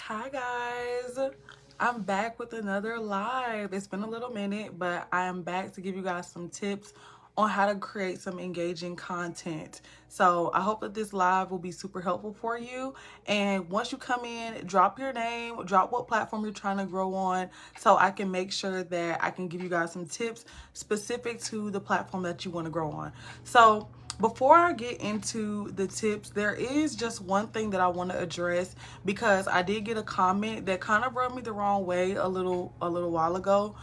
Hi guys, I'm back with another live. It's been a little minute, but I am back to give you guys some tips on how to create some engaging content. So I hope that this live will be super helpful for you. And once you come in, drop your name, drop what platform you're trying to grow on so I can make sure that I can give you guys some tips specific to the platform that you want to grow on. So before I get into the tips, there is just one thing that I want to address because I did get a comment that kind of rubbed me the wrong way a little while ago.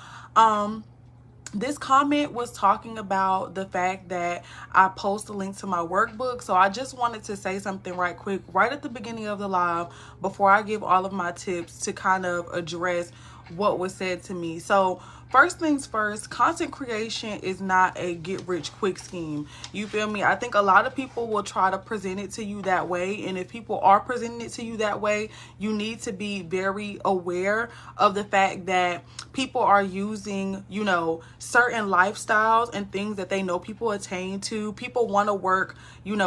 This comment was talking about the fact that I post a link to my workbook. So I just wanted to say something right quick, right at the beginning of the live, before I give all of my tips to kind of address what was said to me. So first things first, content creation is not a get rich quick scheme. You feel me? I think a lot of people will try to present it to you that way. And if people are presenting it to you that way, you need to be very aware of the fact that people are using, certain lifestyles and things that they know people attain to. People want to work,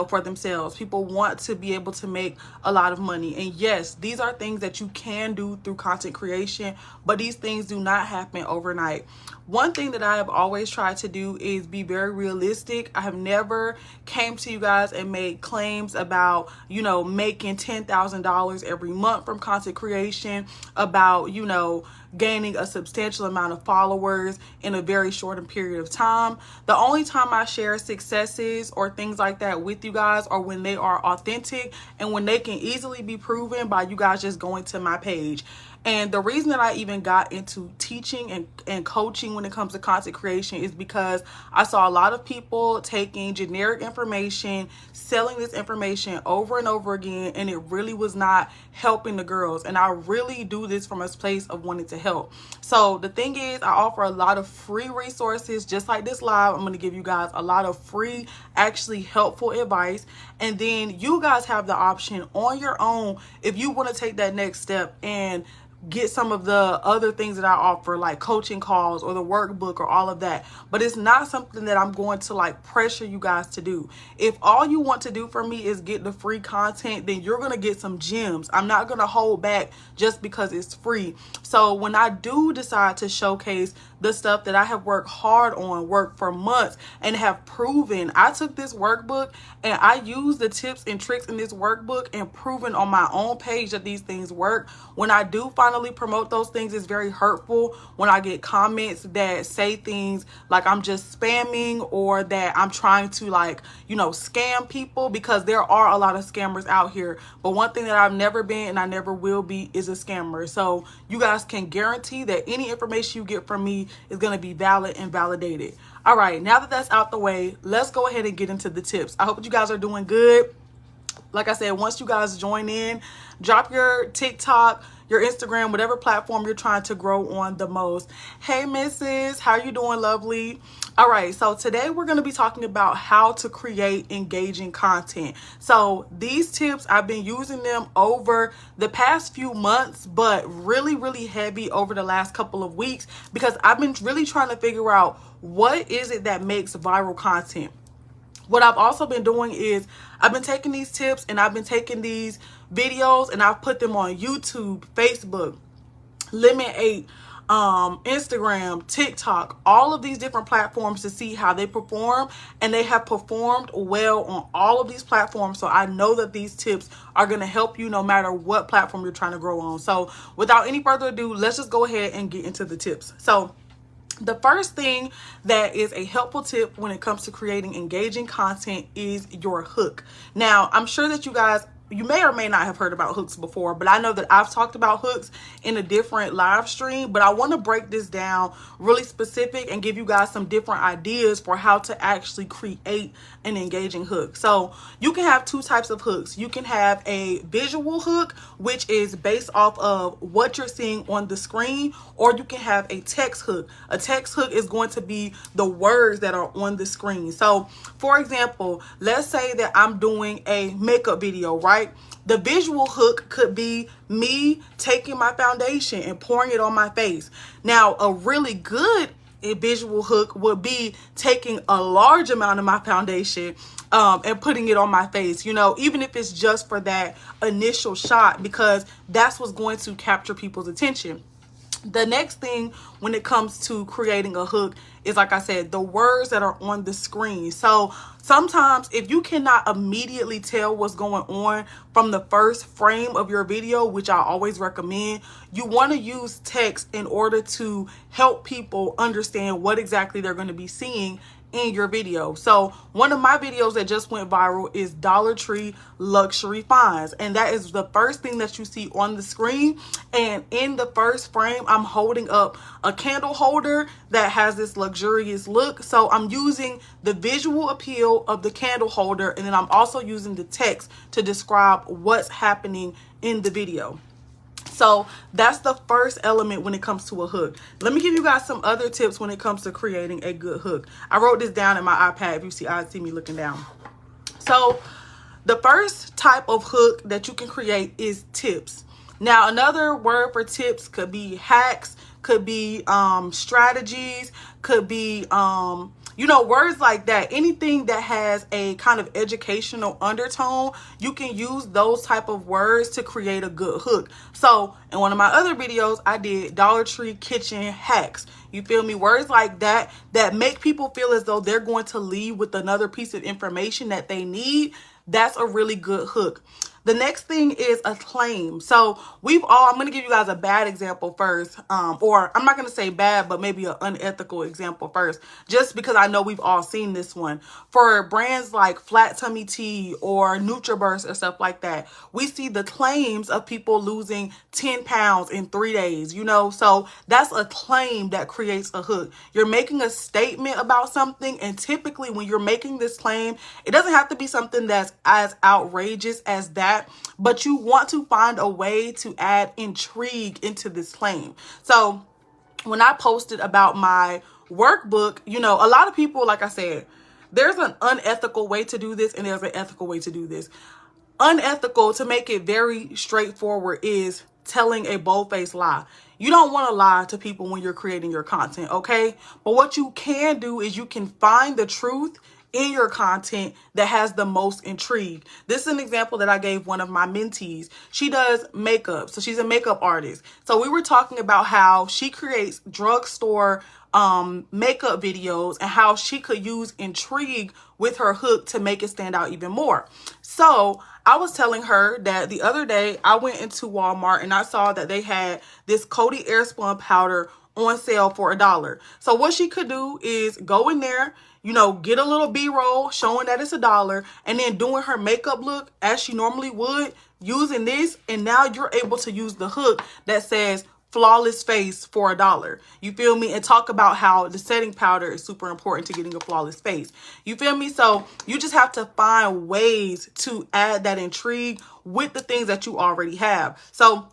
for themselves. People want to be able to make a lot of money. And yes, these are things that you can do through content creation, but these things do not happen overnight. One thing that I have always tried to do is be very realistic. I have never came to you guys and made claims about, making $10,000 every month from content creation, about, gaining a substantial amount of followers in a very short period of time. The only time I share successes or things like that with you guys are when they are authentic and when they can easily be proven by you guys just going to my page. And the reason that I even got into teaching and coaching when it comes to content creation is because I saw a lot of people taking generic information, selling this information over and over again, and it really was not helping the girls. And I really do this from a place of wanting to help. So the thing is, I offer a lot of free resources, just like this live. I'm going to give you guys a lot of free, actually helpful advice. And then you guys have the option on your own if you want to take that next step and get some of the other things that I offer, like coaching calls or the workbook or all of that. But it's not something that I'm going to like pressure you guys to do. If all you want to do for me is get the free content, then you're going to get some gems. I'm not going to hold back just because it's free. So when I do decide to showcase the stuff that I have worked hard on, worked for months, and have proven, I took this workbook and I used the tips and tricks in this workbook and proven on my own page that these things work. When I do finally promote those things, it's very hurtful when I get comments that say things like I'm just spamming or that I'm trying to scam people, because there are a lot of scammers out here. But one thing that I've never been and I never will be is a scammer. So you guys can guarantee that any information you get from me is going to be valid and validated. All right, now that that's out the way, let's go ahead and get into the tips. I hope that you guys are doing good. Like I said, once you guys join in, drop your TikTok, your Instagram, whatever platform you're trying to grow on the most. Hey, Mrs., how you doing, lovely? All right, so today we're going to be talking about how to create engaging content. So these tips, I've been using them over the past few months, but really, really heavy over the last couple of weeks, because I've been really trying to figure out what is it that makes viral content. What I've also been doing is I've been taking these tips and I've been taking these videos and I've put them on YouTube, Facebook, Lemon 8, Instagram, TikTok, all of these different platforms to see how they perform. And they have performed well on all of these platforms. So I know that these tips are going to help you no matter what platform you're trying to grow on. So without any further ado, let's just go ahead and get into the tips. So the first thing that is a helpful tip when it comes to creating engaging content is your hook. Now, I'm sure that you may or may not have heard about hooks before, but I know that I've talked about hooks in a different live stream, but I want to break this down really specific and give you guys some different ideas for how to actually create an engaging hook. So you can have two types of hooks. You can have a visual hook, which is based off of what you're seeing on the screen, or you can have a text hook. A text hook is going to be the words that are on the screen. So for example, let's say that I'm doing a makeup video, right? The visual hook could be me taking my foundation and pouring it on my face. Now, a really good a visual hook would be taking a large amount of my foundation and putting it on my face, you know, even if it's just for that initial shot, because that's what's going to capture people's attention. The next thing when it comes to creating a hook is, like I said, the words that are on the screen. So sometimes if you cannot immediately tell what's going on from the first frame of your video, which I always recommend, you want to use text in order to help people understand what exactly they're going to be seeing in your video. So one of my videos that just went viral is Dollar Tree luxury finds, and that is the first thing that you see on the screen. And in the first frame, I'm holding up a candle holder that has this luxurious look. So I'm using the visual appeal of the candle holder, and then I'm also using the text to describe what's happening in the video. So that's the first element when it comes to a hook. Let me give you guys some other tips when it comes to creating a good hook. I wrote this down in my iPad. If you see, I see me looking down. So the first type of hook that you can create is tips. Now, another word for tips could be hacks, could be strategies, could be you know, words like that. Anything that has a kind of educational undertone, you can use those type of words to create a good hook. So in one of my other videos, I did Dollar Tree kitchen hacks. You feel me? Words like that that make people feel as though they're going to leave with another piece of information that they need. That's a really good hook. The next thing is a claim. So I'm going to give you guys a bad example first, or I'm not going to say bad, but maybe an unethical example first, just because I know we've all seen this one. For brands like Flat Tummy Tea or NutriBurst or stuff like that, we see the claims of people losing 10 pounds in 3 days, you know, so that's a claim that creates a hook. You're making a statement about something, and typically when you're making this claim, it doesn't have to be something that's as outrageous as that, but you want to find a way to add intrigue into this claim. So when I posted about my workbook, you know, a lot of people, like I said, there's an unethical way to do this and there's an ethical way to do this. Unethical, to make it very straightforward, is telling a bold-faced lie. You don't want to lie to people when you're creating your content, okay? But what you can do is you can find the truth in your content that has the most intrigue. This is an example that I gave one of my mentees. She does makeup, so she's a makeup artist. So we were talking about how she creates drugstore makeup videos and how she could use intrigue with her hook to make it stand out even more. So I was telling her that the other day I went into Walmart and I saw that they had this Coty Airspun powder on sale for $1. So what she could do is go in there, you know, get a little B-roll showing that it's $1, and then doing her makeup look as she normally would using this. And now you're able to use the hook that says flawless face for $1. You feel me? And talk about how the setting powder is super important to getting a flawless face. You feel me? So you just have to find ways to add that intrigue with the things that you already have. So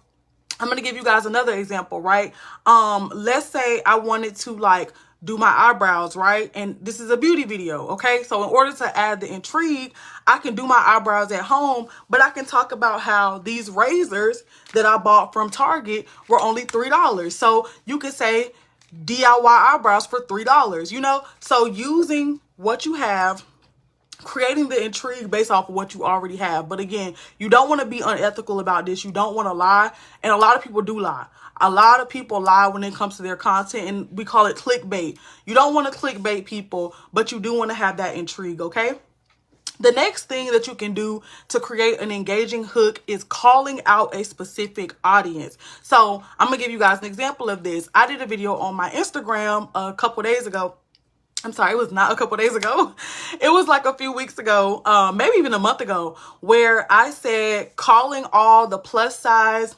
I'm going to give you guys another example, right? Let's say I wanted to like do my eyebrows, right? And this is a beauty video, okay? So in order to add the intrigue, I can do my eyebrows at home, but I can talk about how these razors that I bought from Target were only $3. So you could say DIY eyebrows for $3, you know? So using what you have, creating the intrigue based off of what you already have. But again, you don't want to be unethical about this. You don't want to lie. And a lot of people do lie. A lot of people lie when it comes to their content, and we call it clickbait. You don't want to clickbait people, but you do want to have that intrigue, okay? The next thing that you can do to create an engaging hook is calling out a specific audience. So I'm going to give you guys an example of this. I did a video on my Instagram a couple days ago. I'm sorry, it was not a couple days ago. It was like a few weeks ago, maybe even a month ago, where I said calling all the plus size,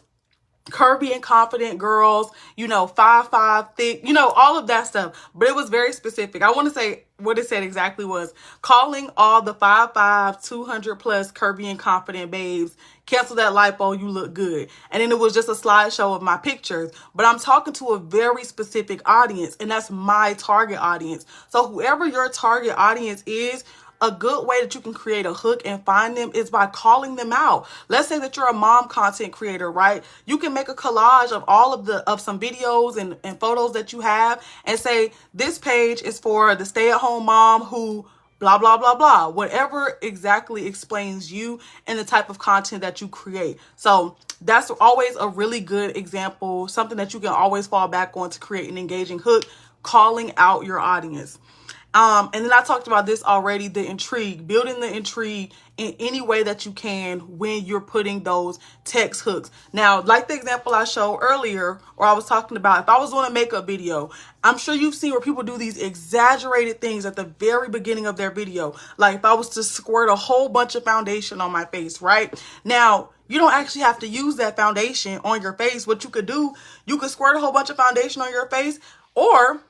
curvy and confident girls, you know, 5'5" thick, you know, all of that stuff. But it was very specific. I want to say what it said exactly was calling all the 5'5", 200 plus curvy and confident babes, cancel that lipo, you look good. And then it was just a slideshow of my pictures. But I'm talking to a very specific audience, and that's my target audience. So whoever your target audience is, a good way that you can create a hook and find them is by calling them out. Let's say that you're a mom content creator, right? You can make a collage of all of some videos and photos that you have and say, this page is for the stay-at-home mom who blah, blah, blah, blah. Whatever exactly explains you and the type of content that you create. So that's always a really good example, something that you can always fall back on to create an engaging hook, calling out your audience. And then I talked about this already, the intrigue, building the intrigue in any way that you can when you're putting those text hooks. Now, like the example I showed earlier, or I was talking about, if I was doing a makeup video, I'm sure you've seen where people do these exaggerated things at the very beginning of their video. Like if I was to squirt a whole bunch of foundation on my face, right? Now, you don't actually have to use that foundation on your face. What you could do, you could squirt a whole bunch of foundation on your face, or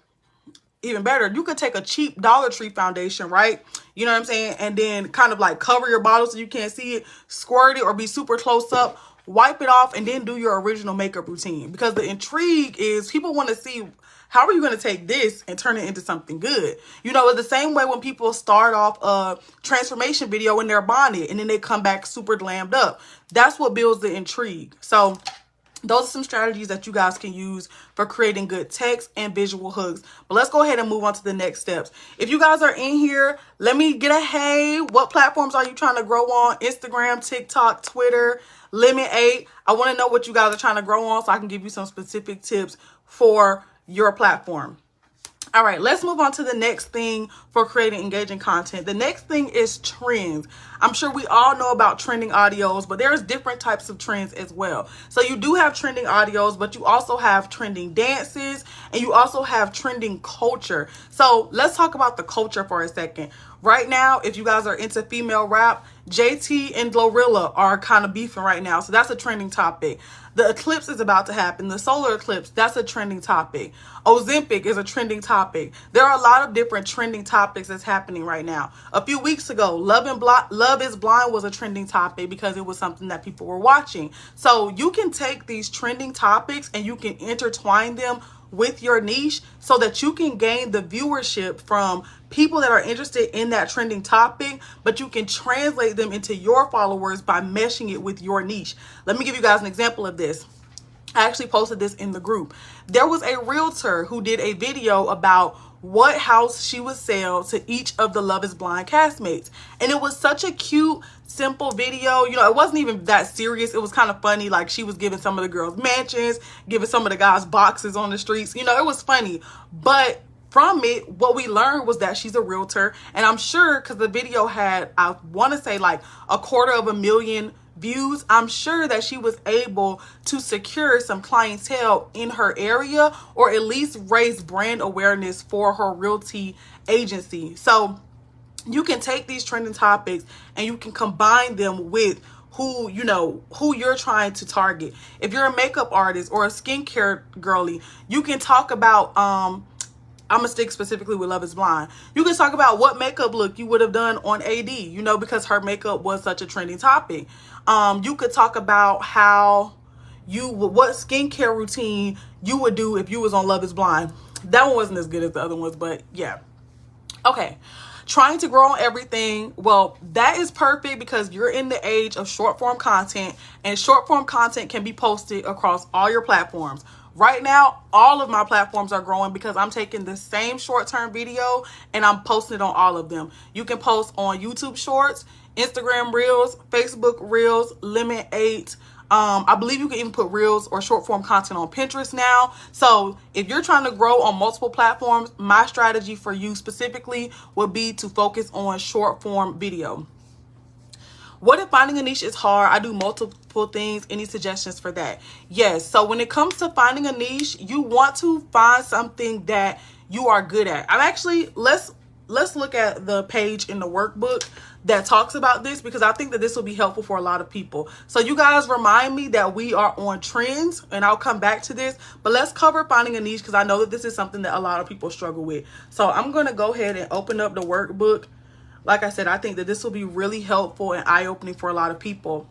even better, you could take a cheap Dollar Tree foundation, right? You know what I'm saying? And then kind of like cover your bottle so you can't see it, squirt it, or be super close up, wipe it off, and then do your original makeup routine. Because the intrigue is people want to see, how are you going to take this and turn it into something good? You know, it's the same way when people start off a transformation video in their bonnet and then they come back super glammed up. That's what builds the intrigue. So those are some strategies that you guys can use for creating good text and visual hooks. But let's go ahead and move on to the next steps. If you guys are in here, let me get a hey. What platforms are you trying to grow on? Instagram, TikTok, Twitter, Limit 8. I want to know what you guys are trying to grow on so I can give you some specific tips for your platform. All right, let's move on to the next thing for creating engaging content. The next thing is trends. I'm sure we all know about trending audios, but there's different types of trends as well. So you do have trending audios, but you also have trending dances, and you also have trending culture. So let's talk about the culture for a second. Right now, if you guys are into female rap, JT and Glorilla are kind of beefing right now. So that's a trending topic. The eclipse is about to happen. The solar eclipse, that's a trending topic. Ozempic is a trending topic. There are a lot of different trending topics that's happening right now. A few weeks ago, Love is Blind was a trending topic because it was something that people were watching. So you can take these trending topics and you can intertwine them with your niche so that you can gain the viewership from people that are interested in that trending topic, but you can translate them into your followers by meshing it with your niche. Let me give you guys an example of this. I actually posted this in the group. There was a realtor who did a video about what house she would sell to each of the Love is Blind castmates. And it was such a cute, simple video. You know, it wasn't even that serious. It was kind of funny. Like she was giving some of the girls mansions, giving some of the guys boxes on the streets. You know, it was funny. But from it, what we learned was that she's a realtor. And I'm sure because the video had, I want to say like 250,000 views, I'm sure that she was able to secure some clientele in her area, or at least raise brand awareness for her realty agency. So you can take these trending topics and you can combine them with who you're trying to target. If you're a makeup artist or a skincare girly, you can talk about I'm gonna stick specifically with Love is Blind. You can talk about what makeup look you would have done on AD, you know, because her makeup was such a trending topic. You could talk about what skincare routine you would do if you was on Love is Blind. That one wasn't as good as the other ones, but yeah. Okay. Trying to grow on everything. Well, that is perfect because you're in the age of short form content, and short form content can be posted across all your platforms. Right now, all of my platforms are growing because I'm taking the same short-term video and I'm posting it on all of them. You can post on YouTube Shorts, Instagram Reels, Facebook Reels, Limit 8. I believe you can even put Reels or short-form content on Pinterest now. So if you're trying to grow on multiple platforms, my strategy for you specifically would be to focus on short-form video. What if finding a niche is hard? I do multiple things. Any suggestions for that? Yes. So when it comes to finding a niche, you want to find something that you are good at. Let's look at the page in the workbook that talks about this, because I think that this will be helpful for a lot of people. So you guys remind me that we are on trends, and I'll come back to this, but let's cover finding a niche because I know that this is something that a lot of people struggle with. So I'm going to go ahead and open up the workbook. Like I said, I think that this will be really helpful and eye-opening for a lot of people.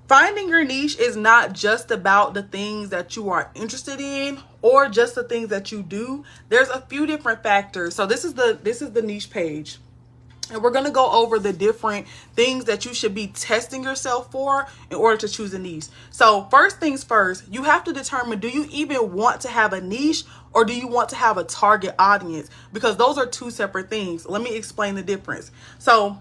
Finding your niche is not just about the things that you are interested in or just the things that you do. There's a few different factors. So this is the niche page. And we're going to go over the different things that you should be testing yourself for in order to choose a niche. So first things first, you have to determine, do you even want to have a niche or do you want to have a target audience? Because those are two separate things. Let me explain the difference. So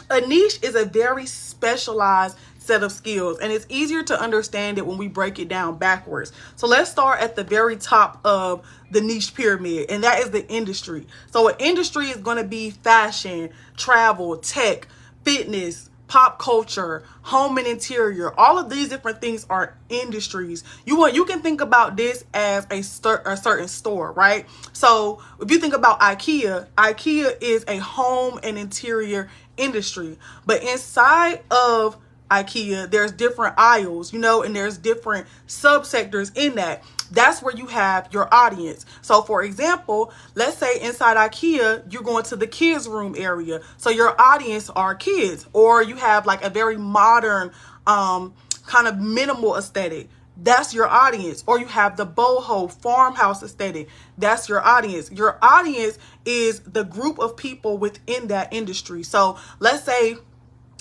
a niche is a very specialized set of skills, and it's easier to understand it when we break it down backwards. So let's start at the very top of the niche pyramid, and that is the industry. So an industry is going to be fashion, travel, tech, fitness, pop culture, home and interior. All of these different things are industries. You can think about this as a certain store, right? So if you think about IKEA is a home and interior industry, but inside of IKEA, there's different aisles, and there's different subsectors in that. That's where you have your audience. So for example, let's say inside IKEA, you're going to the kids room area. So your audience are kids, or you have like a very modern, kind of minimal aesthetic. That's your audience. Or you have the boho farmhouse aesthetic. That's your audience. Your audience is the group of people within that industry. So let's say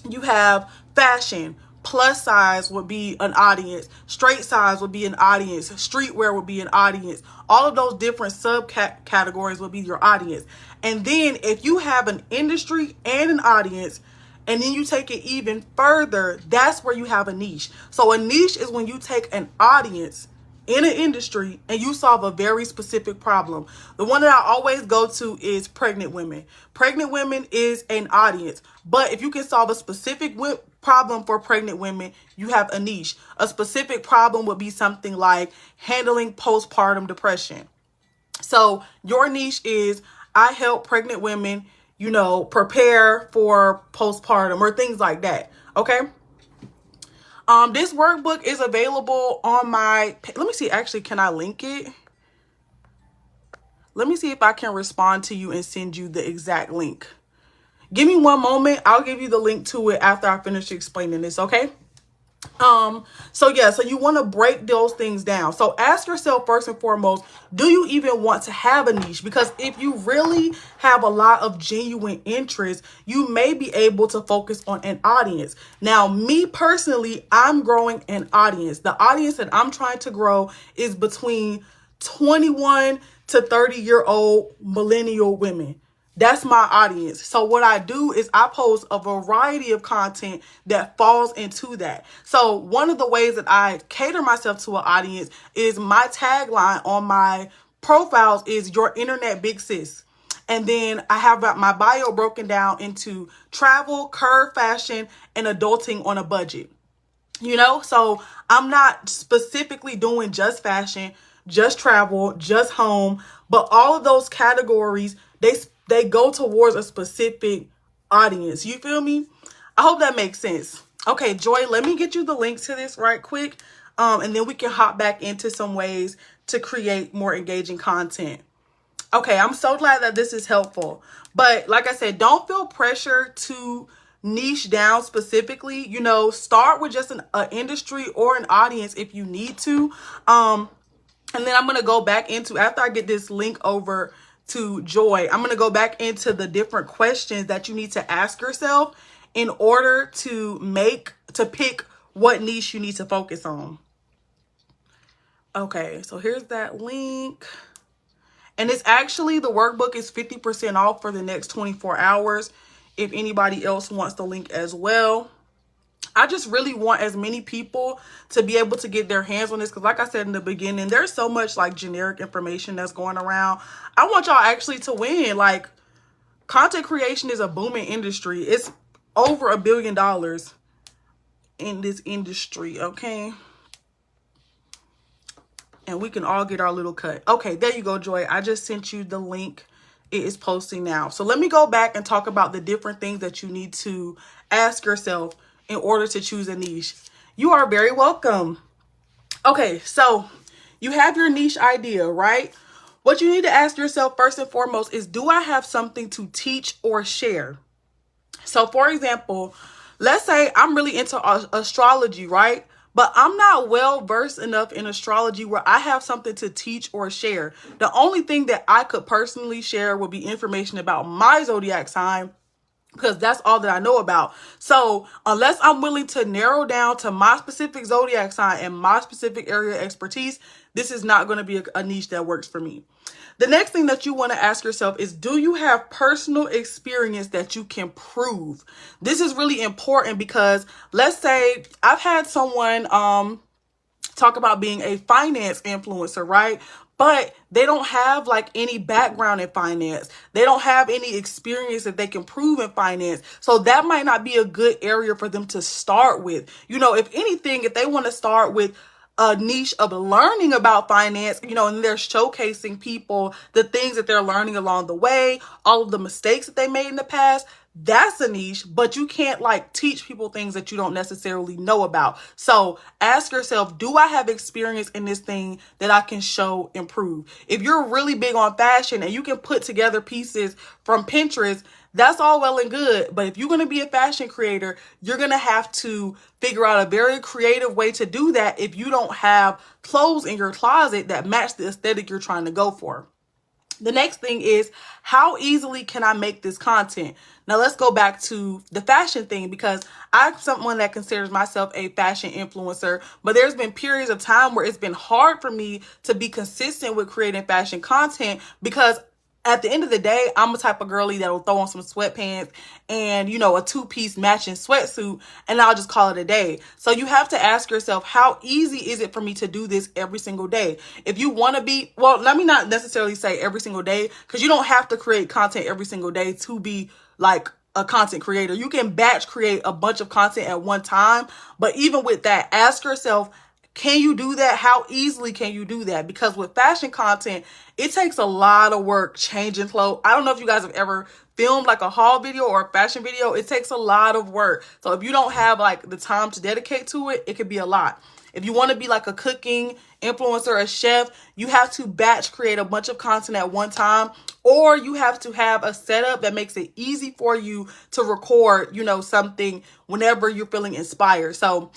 you have fashion. Plus size would be an audience. Straight size would be an audience. Streetwear would be an audience. All of those different subcategories would be your audience. And then if you have an industry and an audience, and then you take it even further, that's where you have a niche. So a niche is when you take an audience in an industry and you solve a very specific problem. The one that I always go to is pregnant women. Pregnant women is an audience, but if you can solve a specific problem for pregnant women, you have a niche. A specific problem would be something like handling postpartum depression. So your niche is, I help pregnant women, prepare for postpartum or things like that. Okay. This workbook is available on let me see, actually, can I link it? Let me see if I can respond to you and send you the exact link. Give me one moment. I'll give you the link to it after I finish explaining this, okay? So you want to break those things down. So ask yourself first and foremost, do you even want to have a niche? Because if you really have a lot of genuine interest, you may be able to focus on an audience. Now, me personally, I'm growing an audience. The audience that I'm trying to grow is between 21 to 30-year-old millennial women. That's my audience. So what I do is I post a variety of content that falls into that. So one of the ways that I cater myself to an audience is my tagline on my profiles is your internet big sis. And then I have my bio broken down into travel, curve fashion, and adulting on a budget. So I'm not specifically doing just fashion, just travel, just home, but all of those categories, they go towards a specific audience. You feel me? I hope that makes sense. Okay, Joy, let me get you the link to this right quick. And then we can hop back into some ways to create more engaging content. Okay, I'm so glad that this is helpful. But like I said, don't feel pressure to niche down specifically. Start with just an industry or an audience if you need to. And then I'm going to go back into, after I get this link over to Joy, I'm going to go back into the different questions that you need to ask yourself in order to pick what niche you need to focus on. Okay, so here's that link. And it's actually, the workbook is 50% off for the next 24 hours. If anybody else wants the link as well. I just really want as many people to be able to get their hands on this. Because like I said in the beginning, there's so much like generic information that's going around. I want y'all actually to win. Like, content creation is a booming industry. It's over $1 billion in this industry. Okay. And we can all get our little cut. Okay, there you go, Joy. I just sent you the link. It is posting now. So let me go back and talk about the different things that you need to ask yourself in order to choose a niche. You are very welcome. Okay, so you have your niche idea, right? What you need to ask yourself first and foremost is, do I have something to teach or share? So for example, let's say I'm really into astrology, right? But I'm not well versed enough in astrology where I have something to teach or share. The only thing that I could personally share would be information about my zodiac sign because that's all that I know about. So unless I'm willing to narrow down to my specific zodiac sign and my specific area of expertise, this is not going to be a niche that works for me. The next thing that you want to ask yourself is, do you have personal experience that you can prove? This is really important because let's say I've had someone talk about being a finance influencer, right? But they don't have like any background in finance. They don't have any experience that they can prove in finance. So that might not be a good area for them to start with. You know, if anything, if they want to start with a niche of learning about finance, you know, and they're showcasing people the things that they're learning along the way, all of the mistakes that they made in the past, that's a niche, but you can't like teach people things that you don't necessarily know about. So ask yourself, do I have experience in this thing that I can show and prove? If you're really big on fashion and you can put together pieces from Pinterest, that's all well and good. But if you're going to be a fashion creator, you're going to have to figure out a very creative way to do that if you don't have clothes in your closet that match the aesthetic you're trying to go for. The next thing is, how easily can I make this content? Now let's go back to the fashion thing, because I'm someone that considers myself a fashion influencer, but there's been periods of time where it's been hard for me to be consistent with creating fashion content because at the end of the day, I'm a type of girly that'll throw on some sweatpants and, you know, a two-piece matching sweatsuit, and I'll just call it a day. So you have to ask yourself, how easy is it for me to do this every single day? If you want to be, well, let me not necessarily say every single day, because you don't have to create content every single day to be like a content creator. You can batch create a bunch of content at one time. But even with that, ask yourself, can you do that? How easily can you do that? Because with fashion content, it takes a lot of work changing clothes. I don't know if you guys have ever filmed like a haul video or a fashion video. It takes a lot of work. So if you don't have like the time to dedicate to it, it could be a lot. If you want to be like a cooking influencer, a chef, you have to batch create a bunch of content at one time, or you have to have a setup that makes it easy for you to record, you know, something whenever you're feeling inspired. So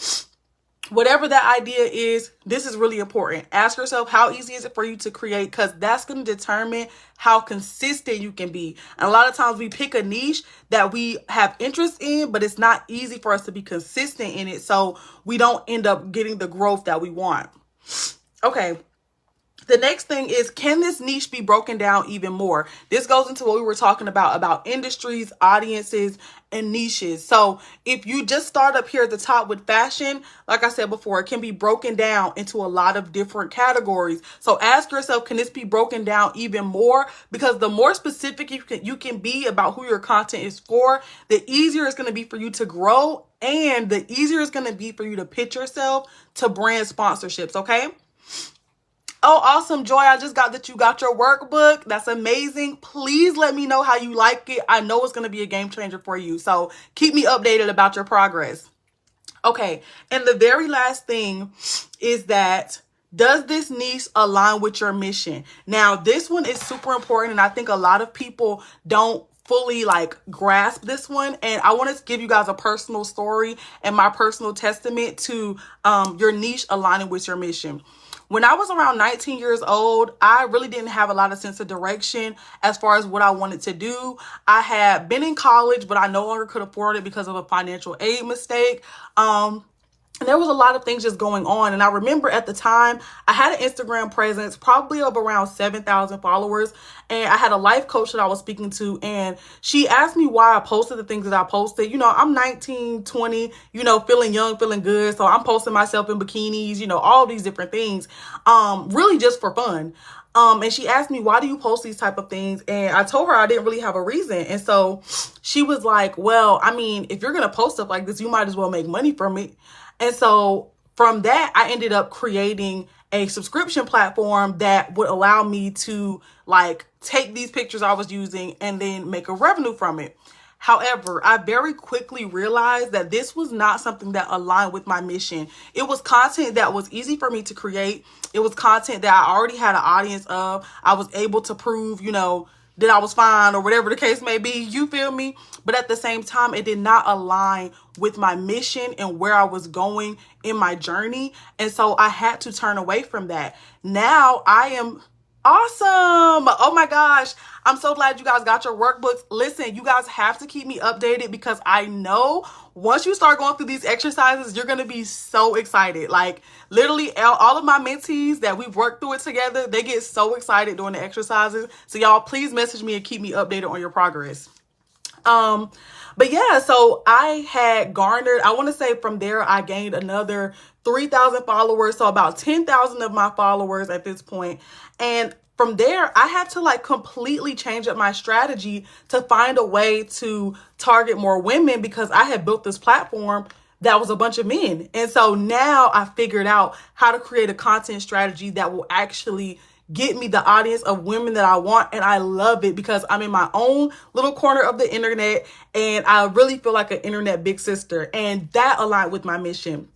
whatever that idea is, this is really important. Ask yourself, how easy is it for you to create? Because that's going to determine how consistent you can be. And a lot of times we pick a niche that we have interest in, but it's not easy for us to be consistent in it. So we don't end up getting the growth that we want. Okay. The next thing is, can this niche be broken down even more? This goes into what we were talking about industries, audiences, and niches. So if you just start up here at the top with fashion, like I said before, it can be broken down into a lot of different categories. So ask yourself, can this be broken down even more? Because the more specific you can be about who your content is for, the easier it's going to be for you to grow, and the easier it's going to be for you to pitch yourself to brand sponsorships, okay? Oh, awesome, Joy. I just got that you got your workbook. That's amazing. Please let me know how you like it. I know it's going to be a game changer for you. So keep me updated about your progress. Okay. And the very last thing is that, does this niche align with your mission? Now, this one is super important, and I think a lot of people don't fully like grasp this one. And I want to give you guys a personal story and my personal testament to your niche aligning with your mission. When I was around 19 years old, I really didn't have a lot of sense of direction as far as what I wanted to do. I had been in college, but I no longer could afford it because of a financial aid mistake. And there was a lot of things just going on. And I remember at the time, I had an Instagram presence, probably of around 7,000 followers. And I had a life coach that I was speaking to. And she asked me why I posted the things that I posted. You know, I'm 19, 20, you know, feeling young, feeling good. So I'm posting myself in bikinis, you know, all these different things, really just for fun. And she asked me, why do you post these type of things? And I told her I didn't really have a reason. And so she was like, well, I mean, if you're going to post stuff like this, you might as well make money from it. And so from that, I ended up creating a subscription platform that would allow me to like take these pictures I was using and then make a revenue from it. However, I very quickly realized that this was not something that aligned with my mission. It was content that was easy for me to create. It was content that I already had an audience of. I was able to prove, you know, that I was fine or whatever the case may be. You feel me? But at the same time, it did not align with my mission and where I was going in my journey. And so I had to turn away from that. Now I am Awesome. Oh my gosh. I'm so glad you guys got your workbooks. Listen, you guys have to keep me updated because I know once you start going through these exercises, you're going to be so excited. Like literally all of my mentees that we've worked through it together, they get so excited doing the exercises. So y'all please message me and keep me updated on your progress. But yeah, so I had garnered, I want to say from there, I gained another 3,000 followers. So about 10,000 of my followers at this point. And from there, I had to like completely change up my strategy to find a way to target more women because I had built this platform that was a bunch of men. And so now I figured out how to create a content strategy that will actually get me the audience of women that I want. And I love it because I'm in my own little corner of the internet and I really feel like an internet big sister. And that aligned with my mission.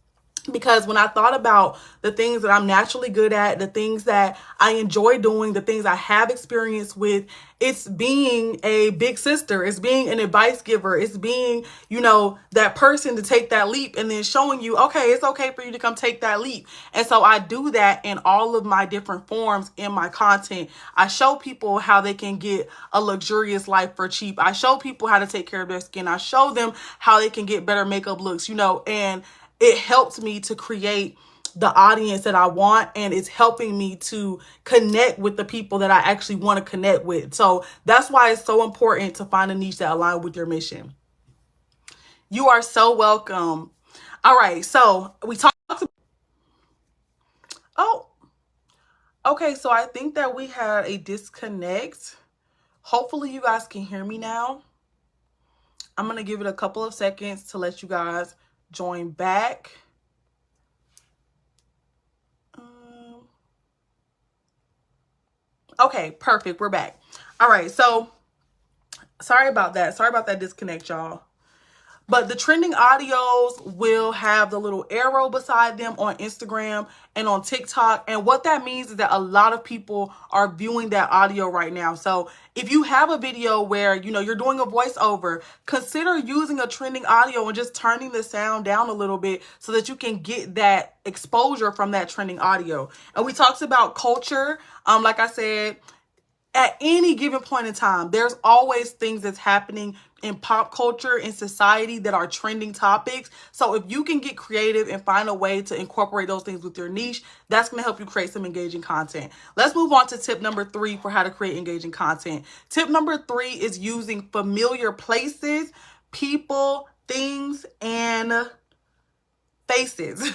Because when I thought about the things that I'm naturally good at, the things that I enjoy doing, the things I have experience with, it's being a big sister. It's being an advice giver. It's being, that person to take that leap and then showing you, okay, it's okay for you to come take that leap. And so I do that in all of my different forms in my content. I show people how they can get a luxurious life for cheap. I show people how to take care of their skin. I show them how they can get better makeup looks, and it helps me to create the audience that I want, and it's helping me to connect with the people that I actually want to connect with. So that's why it's so important to find a niche that aligns with your mission. You are so welcome. All right, so we talked about, okay, so I think that we had a disconnect. Hopefully you guys can hear me now. I'm going to give it a couple of seconds to let you guys join back. Okay, perfect. We're back. All right, so sorry about that. Sorry about that disconnect, y'all. But the trending audios will have the little arrow beside them on Instagram and on TikTok. And what that means is that a lot of people are viewing that audio right now. So if you have a video where, you're doing a voiceover, consider using a trending audio and just turning the sound down a little bit so that you can get that exposure from that trending audio. And we talked about culture. Like I said, at any given point in time, there's always things that's happening in pop culture, in society that are trending topics. So if you can get creative and find a way to incorporate those things with your niche, that's going to help you create some engaging content. Let's move on to tip number 3 for how to create engaging content. Tip number 3 is using familiar places, people, things, and faces.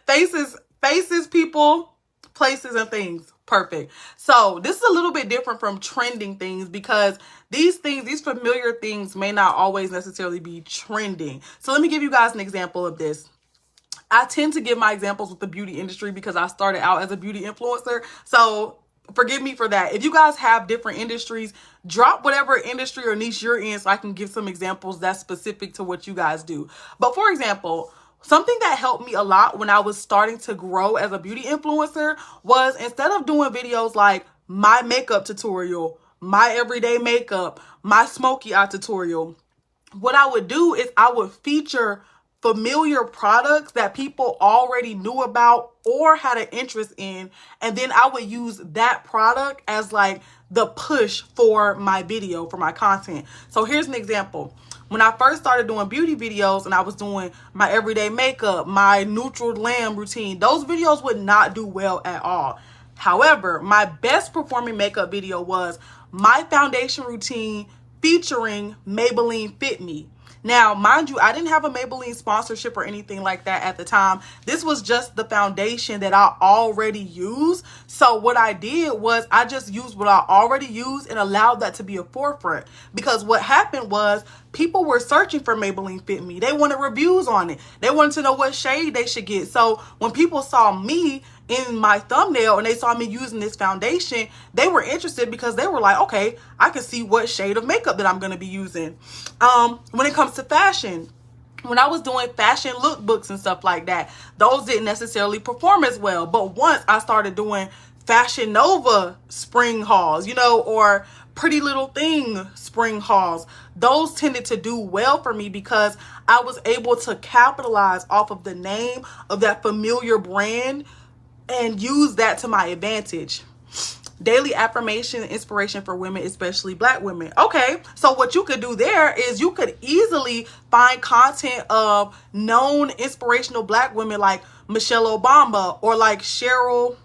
faces, people, places, and things. Perfect. So this is a little bit different from trending things because these familiar things may not always necessarily be trending. So let me give you guys an example of this. I tend to give my examples with the beauty industry because I started out as a beauty influencer. So forgive me for that. If you guys have different industries, drop whatever industry or niche you're in so I can give some examples that's specific to what you guys do. But for example, something that helped me a lot when I was starting to grow as a beauty influencer was instead of doing videos like my makeup tutorial, my everyday makeup, my smoky eye tutorial, what I would do is I would feature familiar products that people already knew about or had an interest in. And then I would use that product as like the push for my video, for my content. So here's an example. When I first started doing beauty videos and I was doing my everyday makeup, my neutral glam routine, those videos would not do well at all. However, my best performing makeup video was my foundation routine featuring Maybelline Fit Me. Now, mind you, I didn't have a Maybelline sponsorship or anything like that at the time. This was just the foundation that I already used. So what I did was I just used what I already used and allowed that to be a forefront. Because what happened was people were searching for Maybelline Fit Me. They wanted reviews on it. They wanted to know what shade they should get. So when people saw me in my thumbnail and they saw me using this foundation, they were interested because they were like, okay, I can see what shade of makeup that I'm going to be using. When it comes to fashion, when I was doing fashion lookbooks and stuff like that, those didn't necessarily perform as well. But once I started doing Fashion Nova spring hauls, or Pretty Little Thing spring hauls, those tended to do well for me because I was able to capitalize off of the name of that familiar brand and use that to my advantage. daily affirmation and inspiration for women, especially Black women. Okay, so what you could do there is you could easily find content of known inspirational Black women like Michelle Obama or like Cheryl.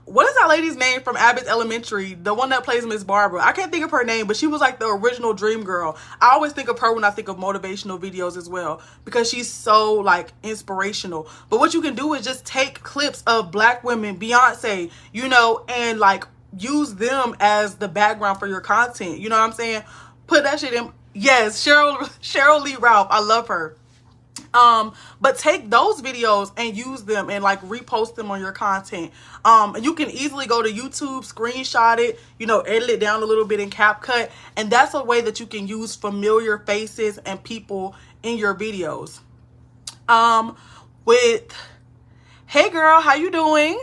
What is that lady's name from Abbott's Elementary? The one that plays Miss Barbara. I can't think of her name, but she was like the original dream girl. I always think of her when I think of motivational videos as well, because she's so like inspirational. But what you can do is just take clips of Black women, Beyonce, you know, and like use them as the background for your content. You know what I'm saying? Put that shit in. Yes, Cheryl Lee Ralph. I love her. But take those videos and use them and like repost them on your content. You can easily go to YouTube, screenshot it, you know, edit it down a little bit in CapCut, and that's a way that you can use familiar faces and people in your videos. With, hey girl, how you doing?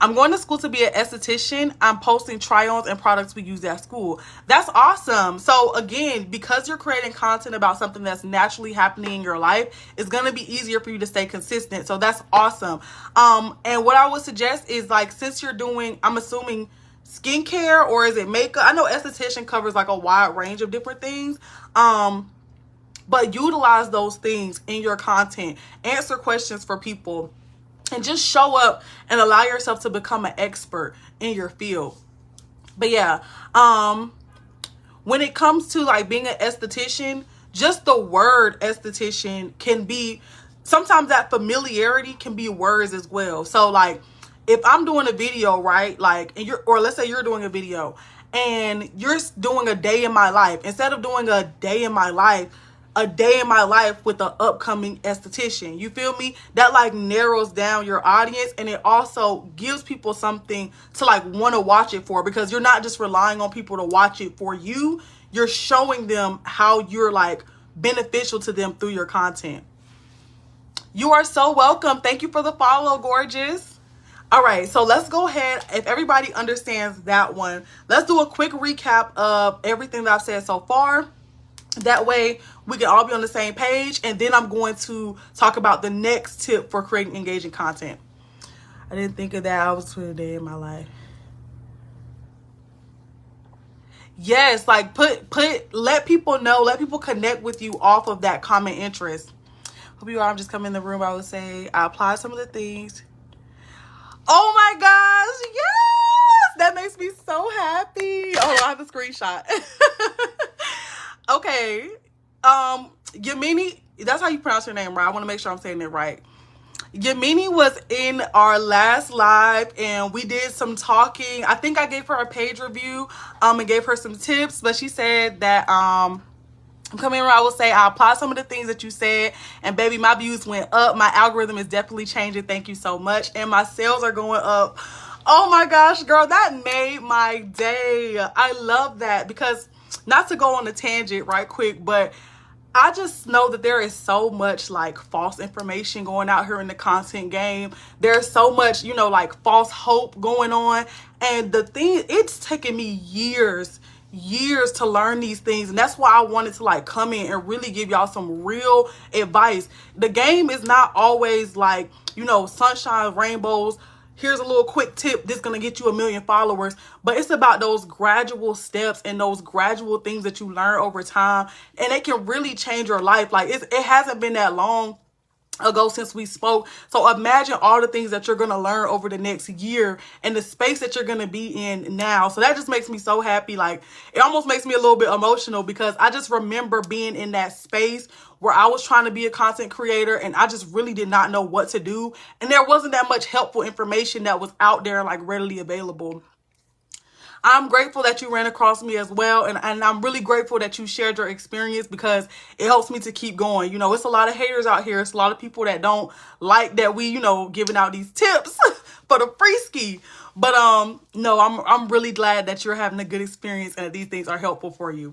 I'm going to school to be an esthetician. I'm posting try-ons and products we use at school. That's awesome. So again, because you're creating content about something that's naturally happening in your life, it's going to be easier for you to stay consistent. So that's awesome. And what I would suggest is, like, since you're doing, I'm assuming skincare, or is it makeup? I know esthetician covers like a wide range of different things. But utilize those things in your content. Answer questions for people. And just show up and allow yourself to become an expert in your field. But yeah, when it comes to like being an esthetician, just the word esthetician can be, sometimes that familiarity can be words as well. So like if I'm doing a video, right, like, and or let's say you're doing a video and you're doing a day in my life, instead of doing a day in my life with an upcoming esthetician. You feel me? That like narrows down your audience, and it also gives people something to like want to watch it for, because you're not just relying on people to watch it for you. You're showing them how you're like beneficial to them through your content. You are so welcome. Thank you for the follow, gorgeous. All right, so let's go ahead. If everybody understands that one, let's do a quick recap of everything that I've said so far. That way we can all be on the same page, and then I'm going to talk about the next tip for creating engaging content. I didn't think of that. I was doing a day in my life. Yes, like let people know, let people connect with you off of that common interest. Hope you all just come in the room. I would say I applied some of the things. Oh my gosh, yes, that makes me so happy. Oh, I have a screenshot. Okay, Yamini, that's how you pronounce your name, right? I want to make sure I'm saying it right. Yamini was in our last live and we did some talking. I think I gave her a page review and gave her some tips, but she said that I'm coming around. I will say I applied some of the things that you said, and baby, my views went up. My algorithm is definitely changing. Thank you so much. And my sales are going up. Oh my gosh, girl, that made my day. I love that, because not to go on a tangent right quick, but I just know that there is so much like false information going out here in the content game. There's so much, you know, like false hope going on. And the thing, it's taken me years to learn these things. And that's why I wanted to like come in and really give y'all some real advice. The game is not always like, you know, sunshine, rainbows. Here's a little quick tip, this is going to get you 1 million followers. But it's about those gradual steps and those gradual things that you learn over time. And it can really change your life. Like it hasn't been that long ago since we spoke. So imagine all the things that you're going to learn over the next year and the space that you're going to be in now. So that just makes me so happy. Like it almost makes me a little bit emotional, because I just remember being in that space where I was trying to be a content creator and I just really did not know what to do. And there wasn't that much helpful information that was out there like readily available. I'm grateful that you ran across me as well. And I'm really grateful that you shared your experience, because it helps me to keep going. You know, it's a lot of haters out here. It's a lot of people that don't like that we, you know, giving out these tips for the free ski. But no, I'm really glad that you're having a good experience and that these things are helpful for you.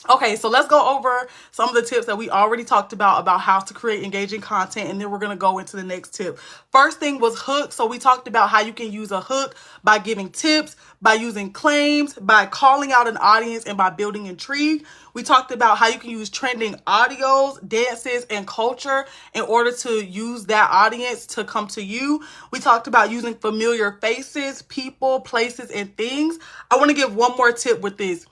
Okay, so let's go over some of the tips that we already talked about how to create engaging content, and then we're going to go into the next tip. First thing was hook. So we talked about how you can use a hook by giving tips, by using claims, by calling out an audience, and by building intrigue. We talked about how you can use trending audios, dances, and culture in order to use that audience to come to you. We talked about using familiar faces, people, places, and things. I want to give one more tip with this.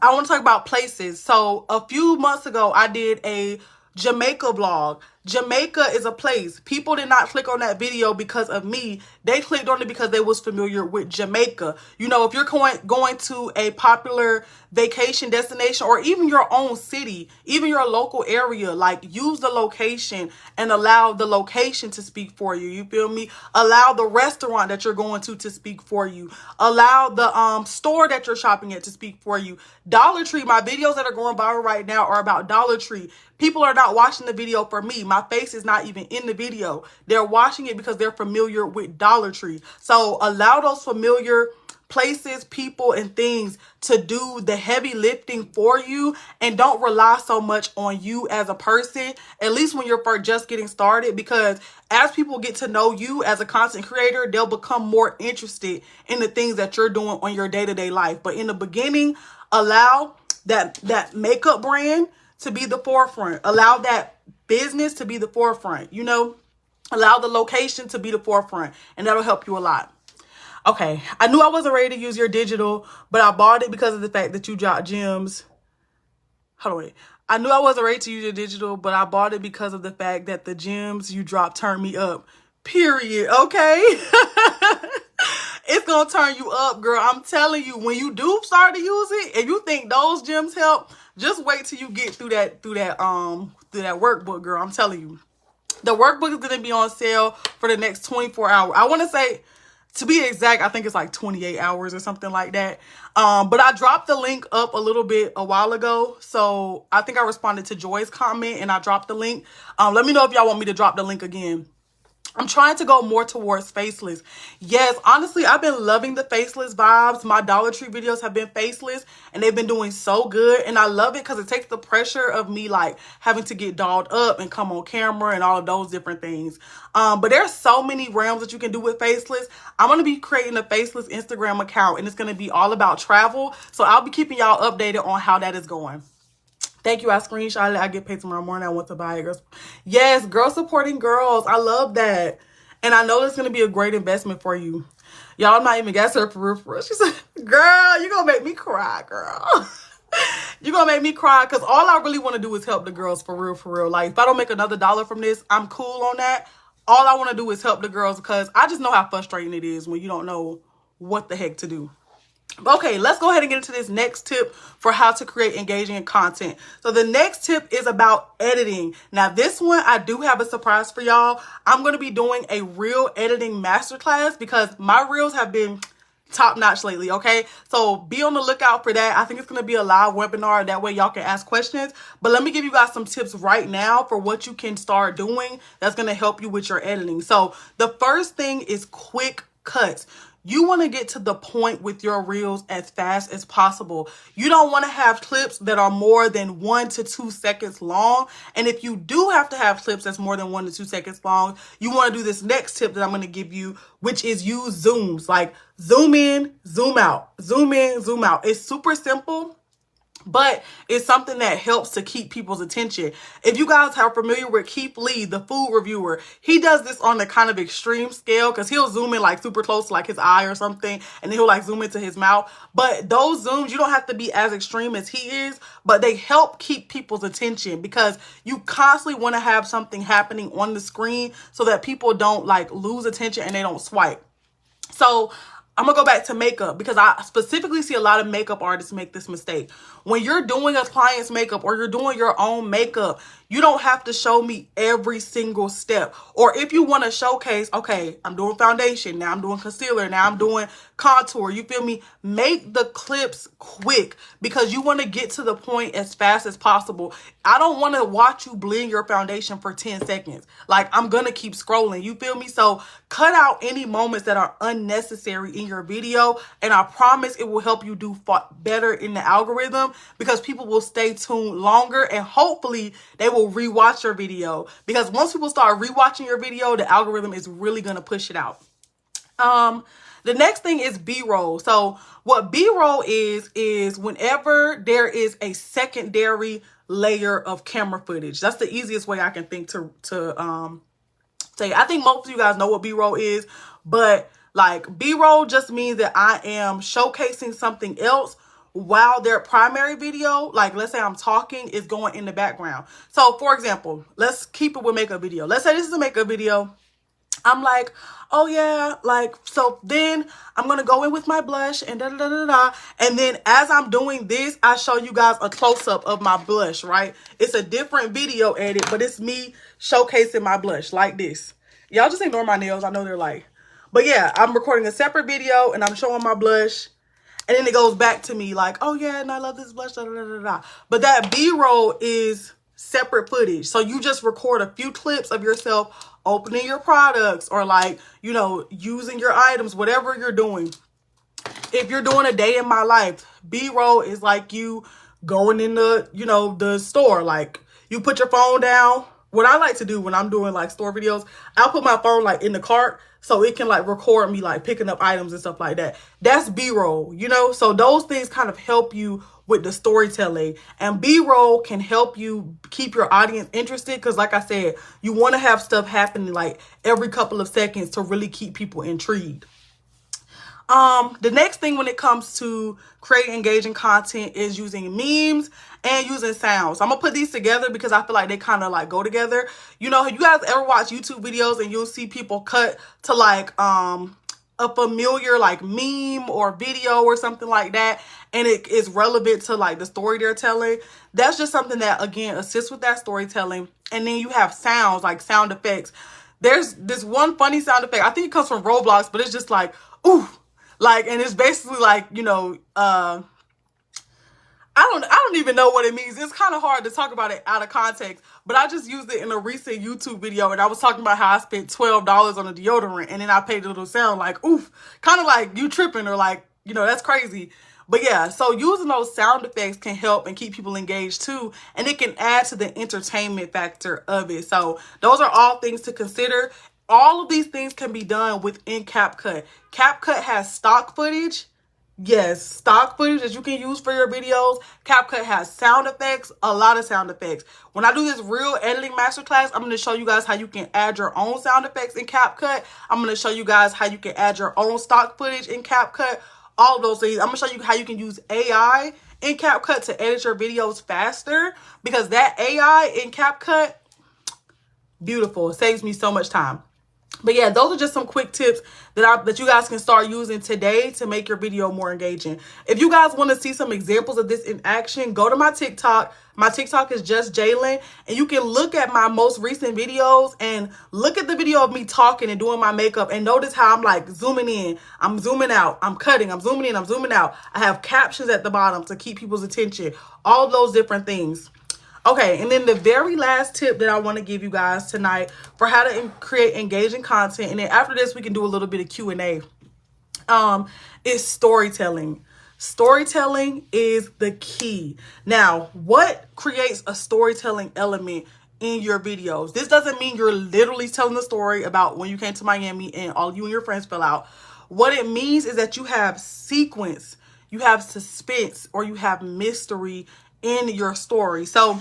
I want to talk about places. So a few months ago, I did a Jamaica vlog. Jamaica is a place. People did not click on that video because of me. They clicked on it because they was familiar with Jamaica. You know, if you're going to a popular vacation destination or even your own city, even your local area, like use the location and allow the location to speak for you. You feel me? Allow the restaurant that you're going to speak for you. Allow the store that you're shopping at to speak for you. Dollar Tree, my videos that are going viral right now are about Dollar Tree. People are not watching the video for me. My face is not even in the video. They're watching it because they're familiar with Dollar Tree. So allow those familiar places, people, and things to do the heavy lifting for you, and don't rely so much on you as a person, at least when you're just getting started, because as people get to know you as a content creator, they'll become more interested in the things that you're doing on your day-to-day life. But in the beginning, allow that makeup brand to be the forefront. Allow that business to be the forefront. You know, allow the location to be the forefront, and that'll help you a lot. Okay, I knew I wasn't ready to use your digital, but I bought it because of the fact that you dropped gems. Hold on, wait. I knew I wasn't ready to use your digital, but I bought it because of the fact that the gems you dropped turned me up. Period. Okay? It's going to turn you up, girl. I'm telling you, when you do start to use it, and you think those gems help, just wait till you get through that workbook, girl. I'm telling you. The workbook is going to be on sale for the next 24 hours. I want to say, to be exact, I think it's like 28 hours or something like that. But I dropped the link up a little bit a while ago. So I think I responded to Joy's comment and I dropped the link. Let me know if y'all want me to drop the link again. I'm trying to go more towards faceless. Yes, honestly, I've been loving the faceless vibes. My Dollar Tree videos have been faceless and they've been doing so good. And I love it because it takes the pressure of me like having to get dolled up and come on camera and all of those different things. But there's so many realms that you can do with faceless. I'm going to be creating a faceless Instagram account and it's going to be all about travel. So I'll be keeping y'all updated on how that is going. Thank you. I screenshot it. I get paid tomorrow morning. I want to buy it. Girls. Yes, girls supporting girls. I love that. And I know it's going to be a great investment for you. Y'all, I'm not even gas her for real, for real. She said, girl, you're going to make me cry, girl. You're going to make me cry because all I really want to do is help the girls for real, for real. Like, if I don't make another dollar from this, I'm cool on that. All I want to do is help the girls because I just know how frustrating it is when you don't know what the heck to do. Okay, let's go ahead and get into this next tip for how to create engaging content. So the next tip is about editing. Now this one, I do have a surprise for y'all. I'm going to be doing a reel editing masterclass because my reels have been top notch lately. Okay, so be on the lookout for that. I think it's going to be a live webinar. That way y'all can ask questions. But let me give you guys some tips right now for what you can start doing that's going to help you with your editing. So the first thing is quick cuts. You want to get to the point with your reels as fast as possible. You don't want to have clips that are more than 1 to 2 seconds long. And if you do have to have clips that's more than 1 to 2 seconds long, you want to do this next tip that I'm going to give you, which is use zooms. Like zoom in, zoom out, zoom in, zoom out. It's super simple, but it's something that helps to keep people's attention. If you guys are familiar with Keith Lee, the food reviewer, he does this on the kind of extreme scale because he'll zoom in like super close to like his eye or something, and then he'll like zoom into his mouth. But those zooms, you don't have to be as extreme as he is, but they help keep people's attention because you constantly want to have something happening on the screen so that people don't like lose attention and they don't swipe. So I'm going to go back to makeup because I specifically see a lot of makeup artists make this mistake. When you're doing a client's makeup or you're doing your own makeup, you don't have to show me every single step. Or if you want to showcase, okay, I'm doing foundation, now I'm doing concealer, now I'm doing contour, you feel me? Make the clips quick because you want to get to the point as fast as possible. I don't want to watch you blend your foundation for 10 seconds. Like, I'm going to keep scrolling, you feel me? So cut out any moments that are unnecessary in your video, and I promise it will help you do better in the algorithm, because people will stay tuned longer, and hopefully they will rewatch your video, because once people start rewatching your video, the algorithm is really going to push it out. The next thing is B-roll. So what B-roll is whenever there is a secondary layer of camera footage. That's the easiest way I can think to say. I think most of you guys know what B-roll is, but like B-roll just means that I am showcasing something else while their primary video, like let's say I'm talking, is going in the background. So for example, let's keep it with makeup video. Let's say this is a makeup video. I'm like, oh yeah, like, so then I'm going to go in with my blush and da-da-da-da-da. And then as I'm doing this, I show you guys a close-up of my blush, right? It's a different video edit, but it's me showcasing my blush like this. Y'all just ignore my nails. I know they're like, but yeah, I'm recording a separate video and I'm showing my blush. And then it goes back to me like, oh yeah, and I love this blush, da-da-da-da-da. But that B-roll is separate footage. So you just record a few clips of yourself opening your products, or like, you know, using your items, whatever you're doing. If you're doing a day in my life, B-roll is like you going in the, you know, the store. Like you put your phone down. What I like to do when I'm doing like store videos, I'll put my phone like in the cart so it can like record me like picking up items and stuff like that. That's B-roll, you know? So those things kind of help you with the storytelling, and B-roll can help you keep your audience interested, because like I said, you want to have stuff happening like every couple of seconds to really keep people intrigued. The next thing when it comes to creating engaging content is using memes and using sounds. So I'm gonna put these together because I feel like they kind of like go together. You know, you guys ever watch YouTube videos and you'll see people cut to like a familiar like meme or video or something like that, and it is relevant to like the story they're telling? That's just something that again assists with that storytelling. And then you have sounds, like sound effects. There's this one funny sound effect, I think it comes from Roblox, but it's just like ooh. Like, and it's basically like, you know, I don't even know what it means. It's kind of hard to talk about it out of context, but I just used it in a recent YouTube video, and I was talking about how I spent $12 on a deodorant, and then I paid a little sound like, oof, kind of like you tripping, or like, you know, that's crazy. But yeah, so using those sound effects can help and keep people engaged too, and it can add to the entertainment factor of it. So those are all things to consider. All of these things can be done within CapCut. CapCut has stock footage. Yes, stock footage that you can use for your videos. CapCut has sound effects, a lot of sound effects. When I do this real editing masterclass, I'm going to show you guys how you can add your own sound effects in CapCut. I'm going to show you guys how you can add your own stock footage in CapCut. All of those things. I'm going to show you how you can use AI in CapCut to edit your videos faster, because that AI in CapCut, beautiful. It saves me so much time. But yeah, those are just some quick tips that you guys can start using today to make your video more engaging. If you guys want to see some examples of this in action, go to my TikTok. My TikTok is just Jalen, and you can look at my most recent videos and look at the video of me talking and doing my makeup, and notice how I'm like zooming in, I'm zooming out, I'm cutting, I'm zooming in, I'm zooming out. I have captions at the bottom to keep people's attention, all those different things. Okay, and then the very last tip that I want to give you guys tonight for how to create engaging content, and then after this we can do a little bit of Q&A, is storytelling. Storytelling is the key. Now, what creates a storytelling element in your videos? This doesn't mean you're literally telling the story about when you came to Miami and all you and your friends fell out. What it means is that you have sequence, you have suspense, or you have mystery in your story. So,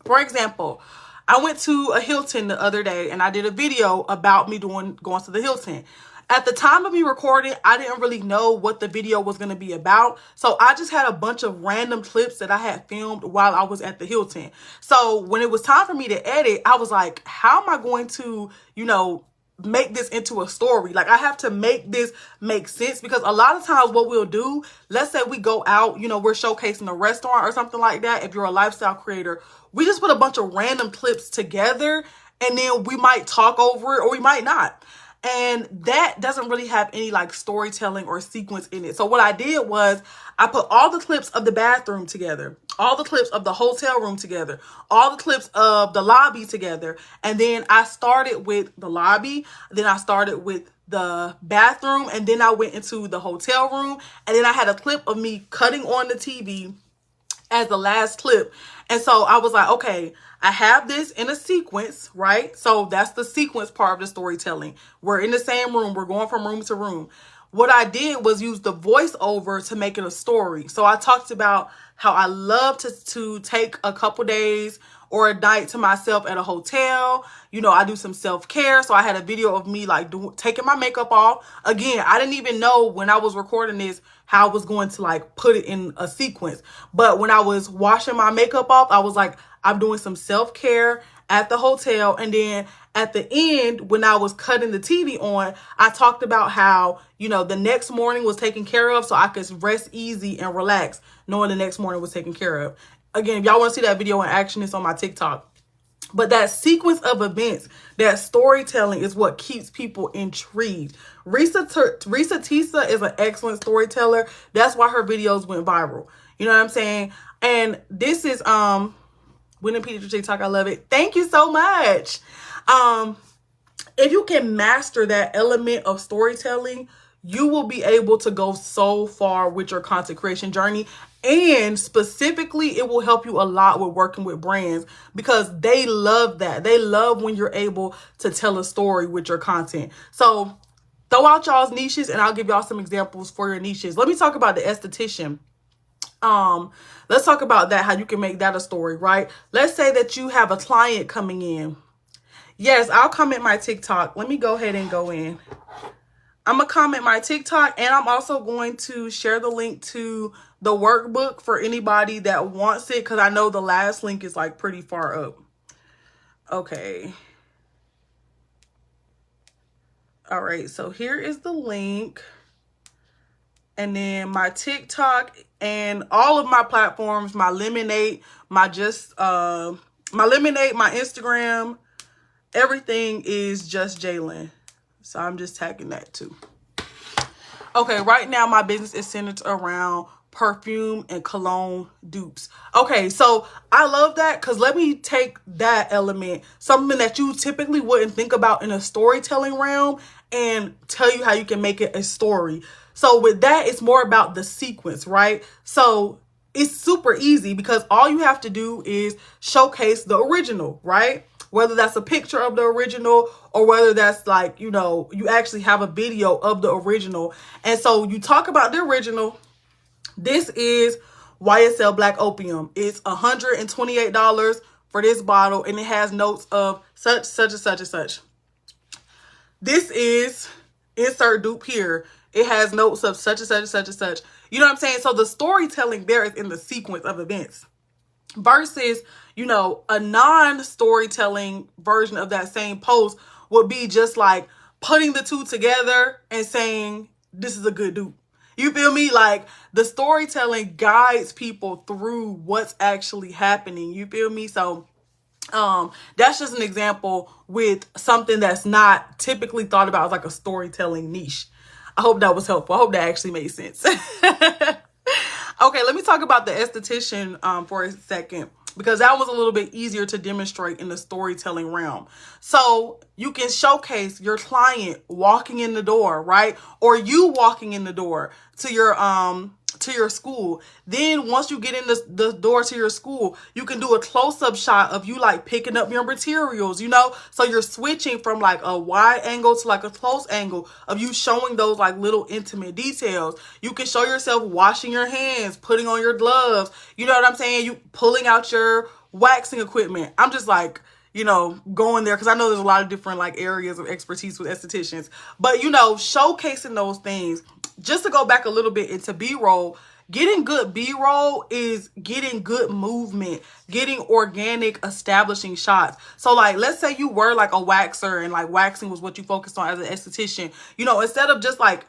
for example, I went to a Hilton the other day and I did a video about me going to the Hilton. At the time of me recording, I didn't really know what the video was going to be about. So I just had a bunch of random clips that I had filmed while I was at the Hilton. So when it was time for me to edit, I was like, how am I going to, you know, make this into a story? Like, I have to make this make sense, because a lot of times what we'll do, let's say we go out, you know, we're showcasing a restaurant or something like that. If you're a lifestyle creator, we just put a bunch of random clips together and then we might talk over it or we might not. And that doesn't really have any like storytelling or sequence in it. So what I did was I put all the clips of the bathroom together, all the clips of the hotel room together, all the clips of the lobby together. And then I started with the lobby, then I started with the bathroom, and then I went into the hotel room, and then I had a clip of me cutting on the TV as the last clip. And so I was like, okay, I have this in a sequence, right? So that's the sequence part of the storytelling. We're in the same room. We're going from room to room. What I did was use the voiceover to make it a story. So I talked about how I love to take a couple days or a night to myself at a hotel. You know, I do some self-care. So I had a video of me like taking my makeup off. Again, I didn't even know when I was recording this how I was going to like put it in a sequence. But when I was washing my makeup off, I was like, I'm doing some self-care at the hotel. And then at the end, when I was cutting the TV on, I talked about how, you know, the next morning was taken care of so I could rest easy and relax knowing the next morning was taken care of. Again, if y'all want to see that video in action, it's on my TikTok. But that sequence of events, that storytelling is what keeps people intrigued. Risa Tisa is an excellent storyteller. That's why her videos went viral. You know what I'm saying? And this is Winning Peter TikTok. I love it. Thank you so much. If you can master that element of storytelling, you will be able to go so far with your content creation journey. And specifically, it will help you a lot with working with brands because they love that. They love when you're able to tell a story with your content. So throw out y'all's niches and I'll give y'all some examples for your niches. Let me talk about the esthetician. Let's talk about that, how you can make that a story, right? Let's say that you have a client coming in. Yes, I'll comment my TikTok. Let me go ahead and go in. I'm going to comment my TikTok, and I'm also going to share the link to the workbook for anybody that wants it, because I know the last link is like pretty far up. Okay. All right, so here is the link. And then my TikTok and all of my platforms, my Lemonade, my Lemonade, my Instagram, everything is just Jalen. So I'm just tagging that too. Okay, right now my business is centered around perfume and cologne dupes. Okay, so I love that because let me take that element, something that you typically wouldn't think about in a storytelling realm, and tell you how you can make it a story. So with that, it's more about the sequence, right? So it's super easy because all you have to do is showcase the original, right? Whether that's a picture of the original or whether that's like, you know, you actually have a video of the original. And so you talk about the original. This is YSL Black Opium. It's $128 for this bottle, and it has notes of such, such, and such, and such. This is insert dupe here. It has notes of such and such and such and such. You know what I'm saying? So the storytelling there is in the sequence of events versus, you know, a non-storytelling version of that same post would be just like putting the two together and saying, this is a good dupe. You feel me? Like the storytelling guides people through what's actually happening. You feel me? So that's just an example with something that's not typically thought about as like a storytelling niche. I hope that was helpful. I hope that actually made sense. Okay, let me talk about the esthetician for a second, because that was a little bit easier to demonstrate in the storytelling realm. So you can showcase your client walking in the door, right? Or you walking in the door to your school. Then once you get in the door to your school, you can do a close-up shot of you like picking up your materials, you know? So you're switching from like a wide angle to like a close angle of you showing those like little intimate details. You can show yourself washing your hands, putting on your gloves. You know what I'm saying? You pulling out your waxing equipment. I'm just like, you know, going there because I know there's a lot of different like areas of expertise with estheticians, but you know, showcasing those things. Just to go back a little bit into B-roll, getting good B-roll is getting good movement, getting organic, establishing shots. So like, let's say you were like a waxer and like waxing was what you focused on as an esthetician, you know, instead of just like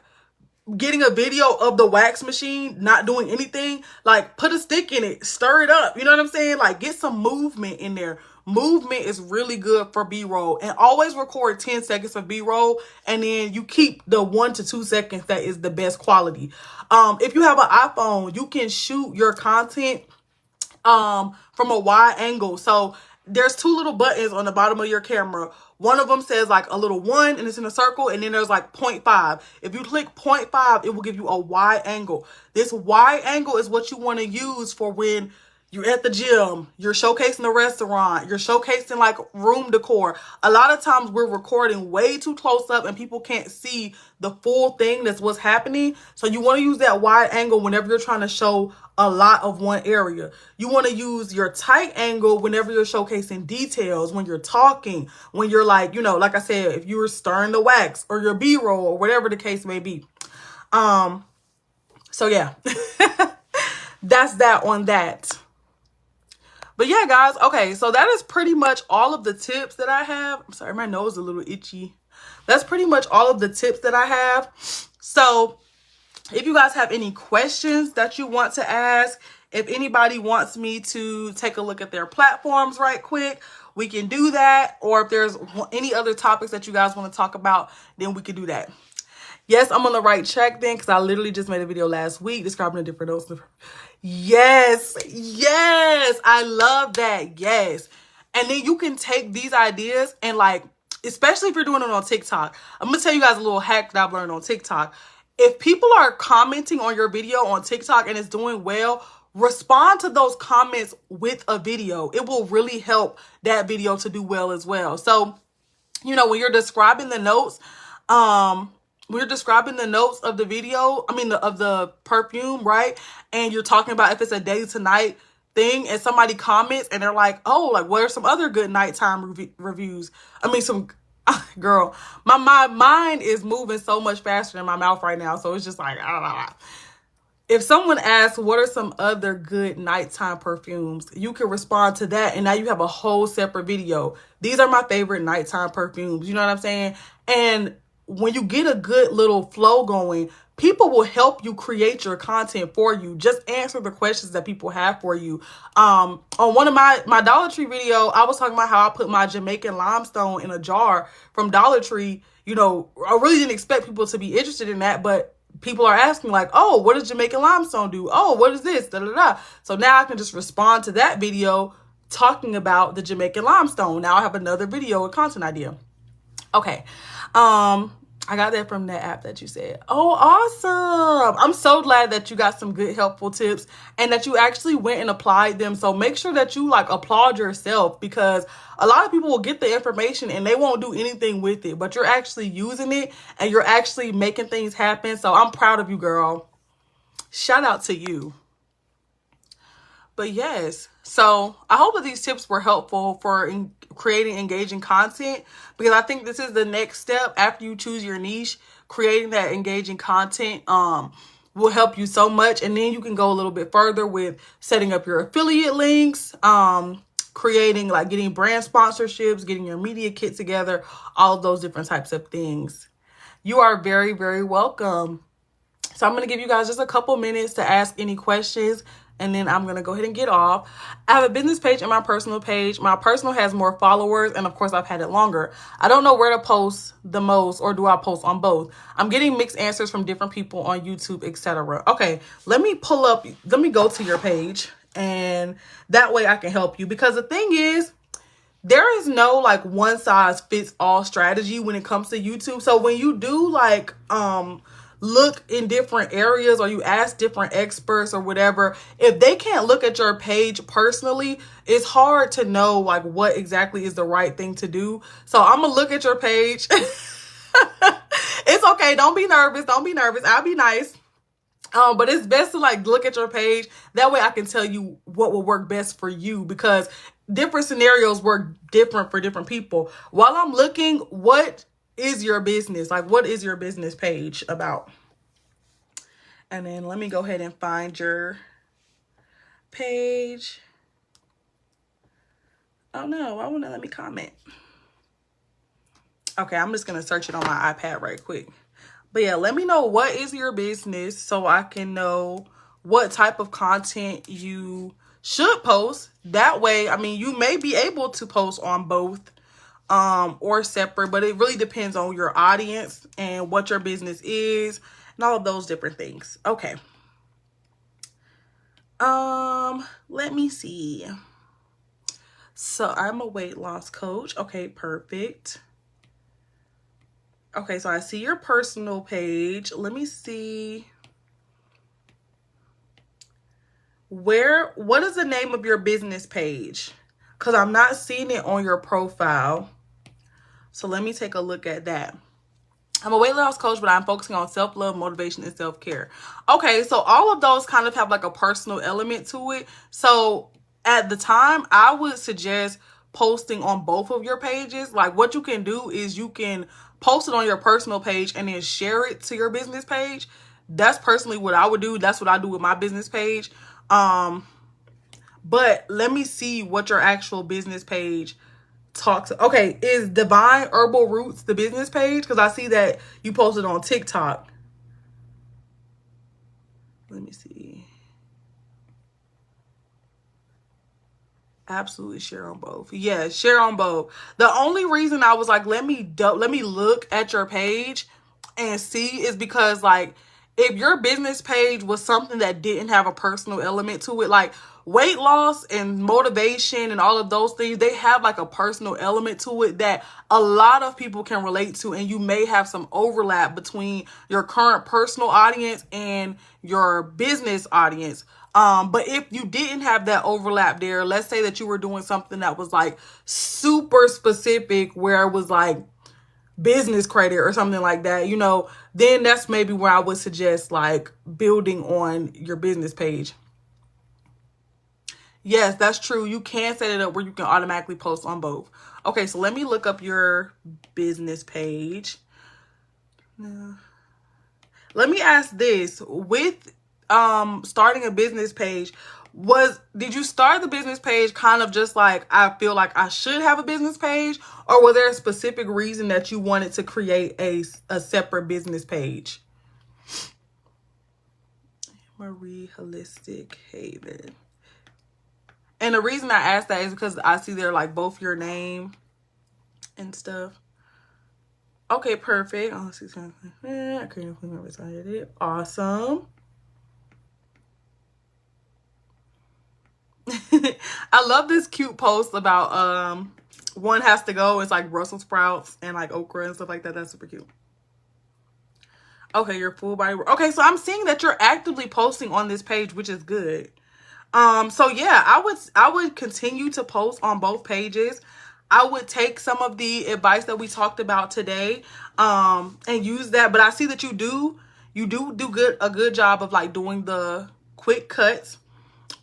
getting a video of the wax machine, not doing anything, like put a stick in it, stir it up. You know what I'm saying? Like get some movement in there. movement is really good for B-roll. And always record 10 seconds of B-roll, and then you keep the 1 to 2 seconds that is the best quality. If you have an iPhone, you can shoot your content from a wide angle. So there's 2 little buttons on the bottom of your camera. One of them says like a little 1 and it's in a circle, and then there's like 0.5. If you click 0.5, it will give you a wide angle. This wide angle is what you want to use for when you're at the gym, you're showcasing a restaurant, you're showcasing like room decor. A lot of times we're recording way too close up and people can't see the full thing that's what's happening. So you want to use that wide angle whenever you're trying to show a lot of one area. You want to use your tight angle whenever you're showcasing details, when you're talking, when you're like, you know, like I said, if you're stirring the wax or your B-roll or whatever the case may be. So yeah, that's that on that. But yeah, guys, okay, so that is pretty much all of the tips that I have. I'm sorry, my nose is a little itchy. That's pretty much all of the tips that I have. So if you guys have any questions that you want to ask, if anybody wants me to take a look at their platforms right quick, we can do that. Or if there's any other topics that you guys want to talk about, then we can do that. Yes, I'm on the right track then, because I literally just made a video last week describing the different notes. Yes, I love that. Yes. And then you can take these ideas and like, especially if you're doing it on TikTok. I'm going to tell you guys a little hack that I've learned on TikTok. If people are commenting on your video on TikTok and it's doing well, respond to those comments with a video. It will really help that video to do well as well. So, you know, when you're describing the notes, we're describing the notes of the video, of the perfume, right? And you're talking about if it's a day to night thing and somebody comments and they're like, oh, like what are some other good nighttime reviews? Girl, my mind is moving so much faster than my mouth right now. So it's just like, I don't know. If someone asks, what are some other good nighttime perfumes? You can respond to that. And now you have a whole separate video. These are my favorite nighttime perfumes. You know what I'm saying? And when you get a good little flow going, people will help you create your content for you. Just answer the questions that people have for you. On one of my Dollar Tree video, I was talking about how I put my Jamaican limestone in a jar from Dollar Tree. You know, I really didn't expect people to be interested in that, but people are asking like, oh, what does Jamaican limestone do? Oh, what is this? Da, da, da. So now I can just respond to that video talking about the Jamaican limestone. Now I have another video, a content idea. Okay. I got that from that app that you said. Oh, awesome. I'm so glad that you got some good, helpful tips and that you actually went and applied them. So make sure that you like applaud yourself, because a lot of people will get the information and they won't do anything with it, but you're actually using it and you're actually making things happen. So I'm proud of you, girl. Shout out to you. But yes, so I hope that these tips were helpful for creating engaging content, because I think this is the next step after you choose your niche. Creating that engaging content will help you so much. And then you can go a little bit further with setting up your affiliate links, creating like getting brand sponsorships, getting your media kit together, all of those different types of things. You are very, very welcome. So I'm going to give you guys just a couple minutes to ask any questions, and then I'm going to go ahead and get off. I have a business page and my personal page. My personal has more followers, and of course I've had it longer. I don't know where to post the most, or do I post on both? I'm getting mixed answers from different people on YouTube, etc. Okay, let me go to your page, and that way I can help you, because the thing is, there is no like one size fits all strategy when it comes to YouTube. So when you do like, look in different areas, or you ask different experts or whatever, if they can't look at your page personally, it's hard to know like what exactly is the right thing to do. So I'm gonna look at your page. It's okay. Don't be nervous. I'll be nice. But it's best to like look at your page. That way I can tell you what will work best for you, because different scenarios work different for different people. While I'm looking, what is your business? Like, what is your business page about? And then let me go ahead and find your page. Oh no, why wouldn't it let me comment? Okay, I'm just gonna search it on my iPad right quick. But yeah, let me know what is your business so I can know what type of content you should post. That way, I mean, you may be able to post on both or separate, but it really depends on your audience and what your business is and all of those different things. Okay. Let me see. So I'm a weight loss coach. Okay, perfect. Okay, so I see your personal page. Let me see. What is the name of your business page? Because I'm not seeing it on your profile. So let me take a look at that. I'm a weight loss coach, but I'm focusing on self-love, motivation, and self-care. Okay, so all of those kind of have like a personal element to it. So at the time, I would suggest posting on both of your pages. Like what you can do is you can post it on your personal page and then share it to your business page. That's personally what I would do. That's what I do with my business page. But let me see what your actual business page talks. Okay, is Divine Herbal Roots the business page? Because I see that you posted on TikTok. Let me see. Absolutely share on both. Yeah, share on both. The only reason I was like, let me look at your page and see is because like if your business page was something that didn't have a personal element to it, like weight loss and motivation and all of those things, they have like a personal element to it that a lot of people can relate to, and you may have some overlap between your current personal audience and your business audience. But if you didn't have that overlap there, let's say that you were doing something that was like super specific where it was like business credit or something like that, you know, then that's maybe where I would suggest like building on your business page. Yes, that's true. You can set it up where you can automatically post on both. Okay, so let me look up your business page. Let me ask this. With starting a business page, did you start the business page kind of just like, I feel like I should have a business page, or was there a specific reason that you wanted to create a separate business page? Marie Holistic Haven. And the reason I asked that is because I see there like both your name and stuff. Okay, perfect. Oh, I couldn't remember it. Awesome. I love this cute post about one has to go. It's like Brussels sprouts and like okra and stuff like that. That's super cute. Okay, your full body. Okay, so I'm seeing that you're actively posting on this page, which is good. So yeah, I would continue to post on both pages. I would take some of the advice that we talked about today, and use that. But I see that you do a good job of like doing the quick cuts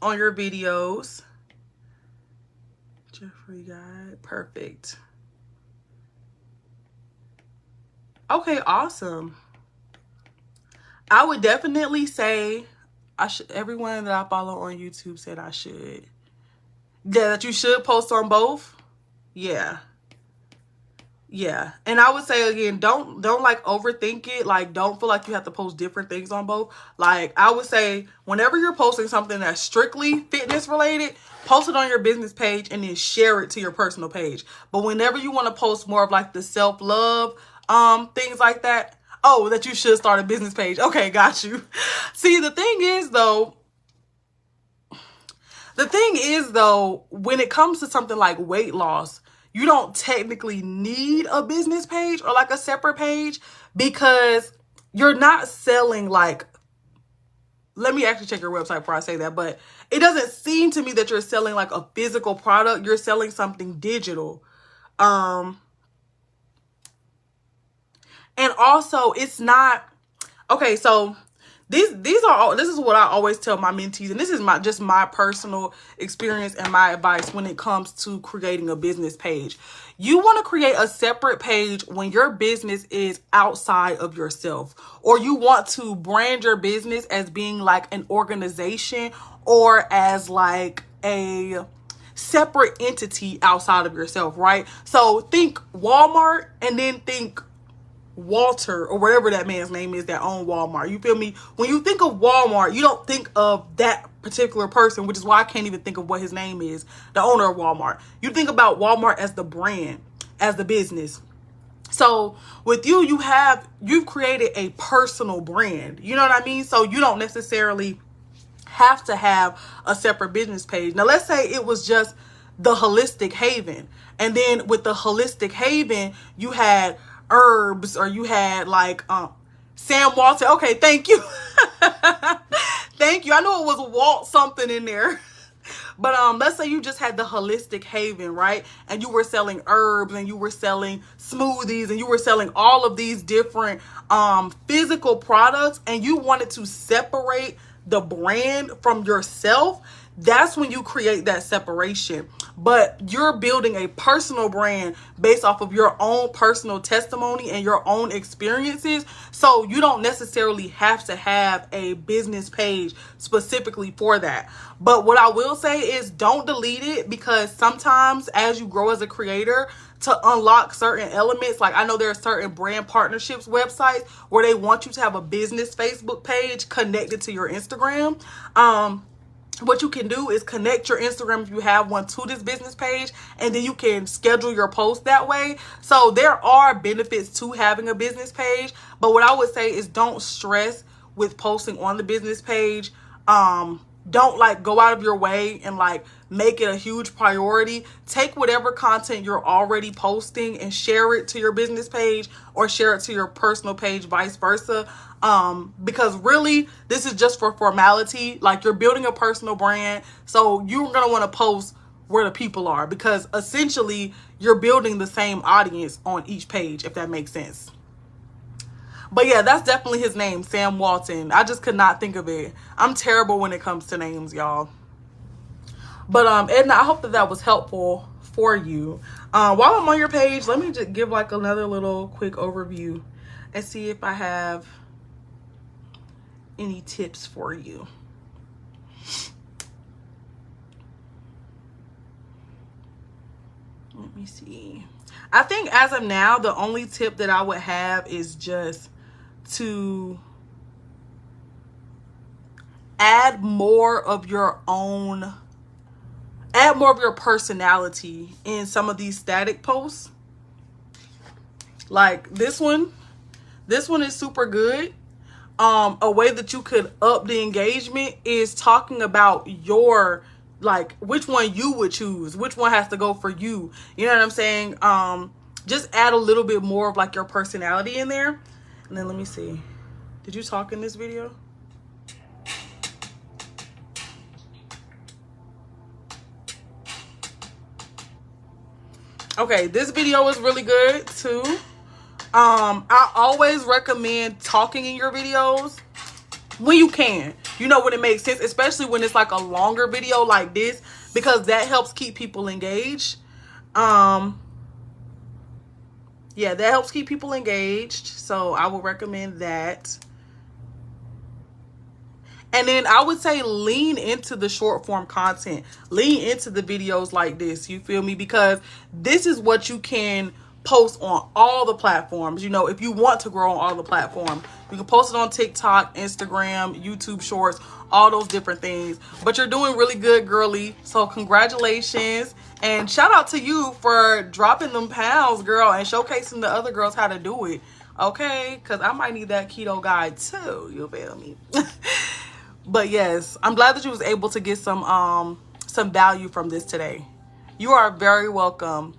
on your videos. Jeffrey Guy, perfect. Okay, awesome. I would definitely say everyone that I follow on YouTube said I should. Yeah, that you should post on both. Yeah. Yeah. And I would say again, don't like overthink it. Like don't feel like you have to post different things on both. Like I would say whenever you're posting something that's strictly fitness related, post it on your business page and then share it to your personal page. But whenever you want to post more of like the self-love things like that, oh, that you should start a business page. Okay, got you. See, the thing is though, when it comes to something like weight loss, you don't technically need a business page or like a separate page because you're not selling like, let me actually check your website before I say that, but it doesn't seem to me that you're selling like a physical product. You're selling something digital. And also it's not, okay, so this is what I always tell my mentees, and this is my personal experience and my advice when it comes to creating a business page. You want to create a separate page when your business is outside of yourself, or you want to brand your business as being like an organization or as like a separate entity outside of yourself, right? So think Walmart and then think Walter or whatever that man's name is that owned Walmart. You feel me? When you think of Walmart, you don't think of that particular person, which is why I can't even think of what his name is, the owner of Walmart. You think about Walmart as the brand, as the business. So with you, you've created a personal brand. You know what I mean? So you don't necessarily have to have a separate business page. Now, let's say it was just the Holistic Haven. And then with the Holistic Haven, you had herbs, or you had like Sam Walton. Okay, thank you. Thank you. I know it was Walt something in there. But let's say you just had the Holistic Haven, right? And you were selling herbs, and you were selling smoothies, and you were selling all of these different physical products, and you wanted to separate the brand from yourself. That's when you create that separation. But you're building a personal brand based off of your own personal testimony and your own experiences. So you don't necessarily have to have a business page specifically for that. But what I will say is don't delete it, because sometimes as you grow as a creator, to unlock certain elements, like I know there are certain brand partnerships websites where they want you to have a business Facebook page connected to your Instagram. What you can do is connect your Instagram, if you have one, to this business page, and then you can schedule your post that way. So there are benefits to having a business page, but what I would say is don't stress with posting on the business page. Don't like go out of your way and like make it a huge priority. Take whatever content you're already posting and share it to your business page, or share it to your personal page, vice versa. Because really this is just for formality. Like, you're building a personal brand, so you're going to want to post where the people are, because essentially you're building the same audience on each page, if that makes sense. But yeah, that's definitely his name, Sam Walton. I just could not think of it. I'm terrible when it comes to names, y'all. But Edna, I hope that that was helpful for you. While I'm on your page, let me just give like another little quick overview and see if I have any tips for you. Let me see. I think as of now, the only tip that I would have is just to add more of your personality in some of these static posts. Like this one is super good. A way that you could up the engagement is talking about your, like, which one you would choose, which one has to go for you. You know what I'm saying? Just add a little bit more of like your personality in there. And then let me see. Did you talk in this video? Okay, this video is really good too. I always recommend talking in your videos when you can. You know, when it makes sense, especially when it's like a longer video like this, because that helps keep people engaged. Yeah, that helps keep people engaged. So I would recommend that. And then I would say lean into the short form content. Lean into the videos like this. You feel me? Because this is what you can post on all the platforms. You know, if you want to grow on all the platforms, you can post it on TikTok, Instagram, YouTube Shorts, all those different things. But you're doing really good, girly. So congratulations. And shout out to you for dropping them pounds, girl, and showcasing the other girls how to do it. Okay? Because I might need that keto guide too. You feel me? But yes, I'm glad that you was able to get some value from this today. You are very welcome.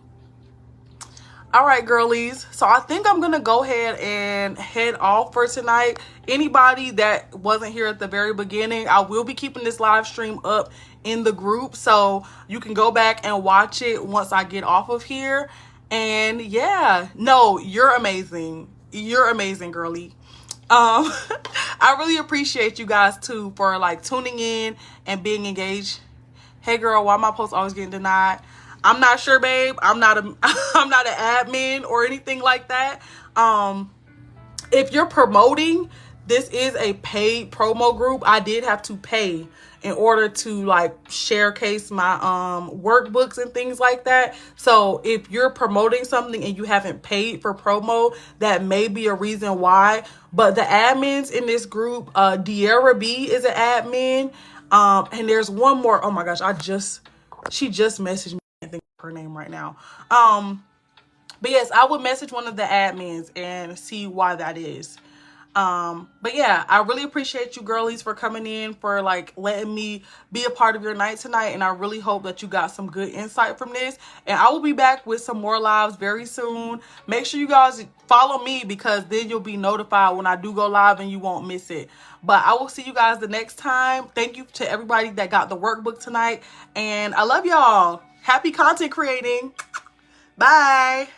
All right, girlies. So I think I'm going to go ahead and head off for tonight. Anybody that wasn't here at the very beginning, I will be keeping this live stream up in the group, so you can go back and watch it once I get off of here. And yeah, no, you're amazing. You're amazing, girly. I really appreciate you guys too for like tuning in and being engaged. Hey girl, why my posts always getting denied? I'm not sure, babe. I'm not an admin or anything like that. If you're promoting, this is a paid promo group. I did have to pay in order to like showcase my workbooks and things like that. So if you're promoting something and you haven't paid for promo, that may be a reason why. But the admins in this group, De'Ara B is an admin. And there's one more. Oh my gosh, she just messaged me. I can't think of her name right now. But yes, I would message one of the admins and see why that is. But yeah, I really appreciate you girlies for coming in, for like letting me be a part of your night tonight. And I really hope that you got some good insight from this. And I will be back with some more lives very soon. Make sure you guys follow me, because then you'll be notified when I do go live and you won't miss it. But I will see you guys the next time. Thank you to everybody that got the workbook tonight. And I love y'all. Happy content creating. Bye.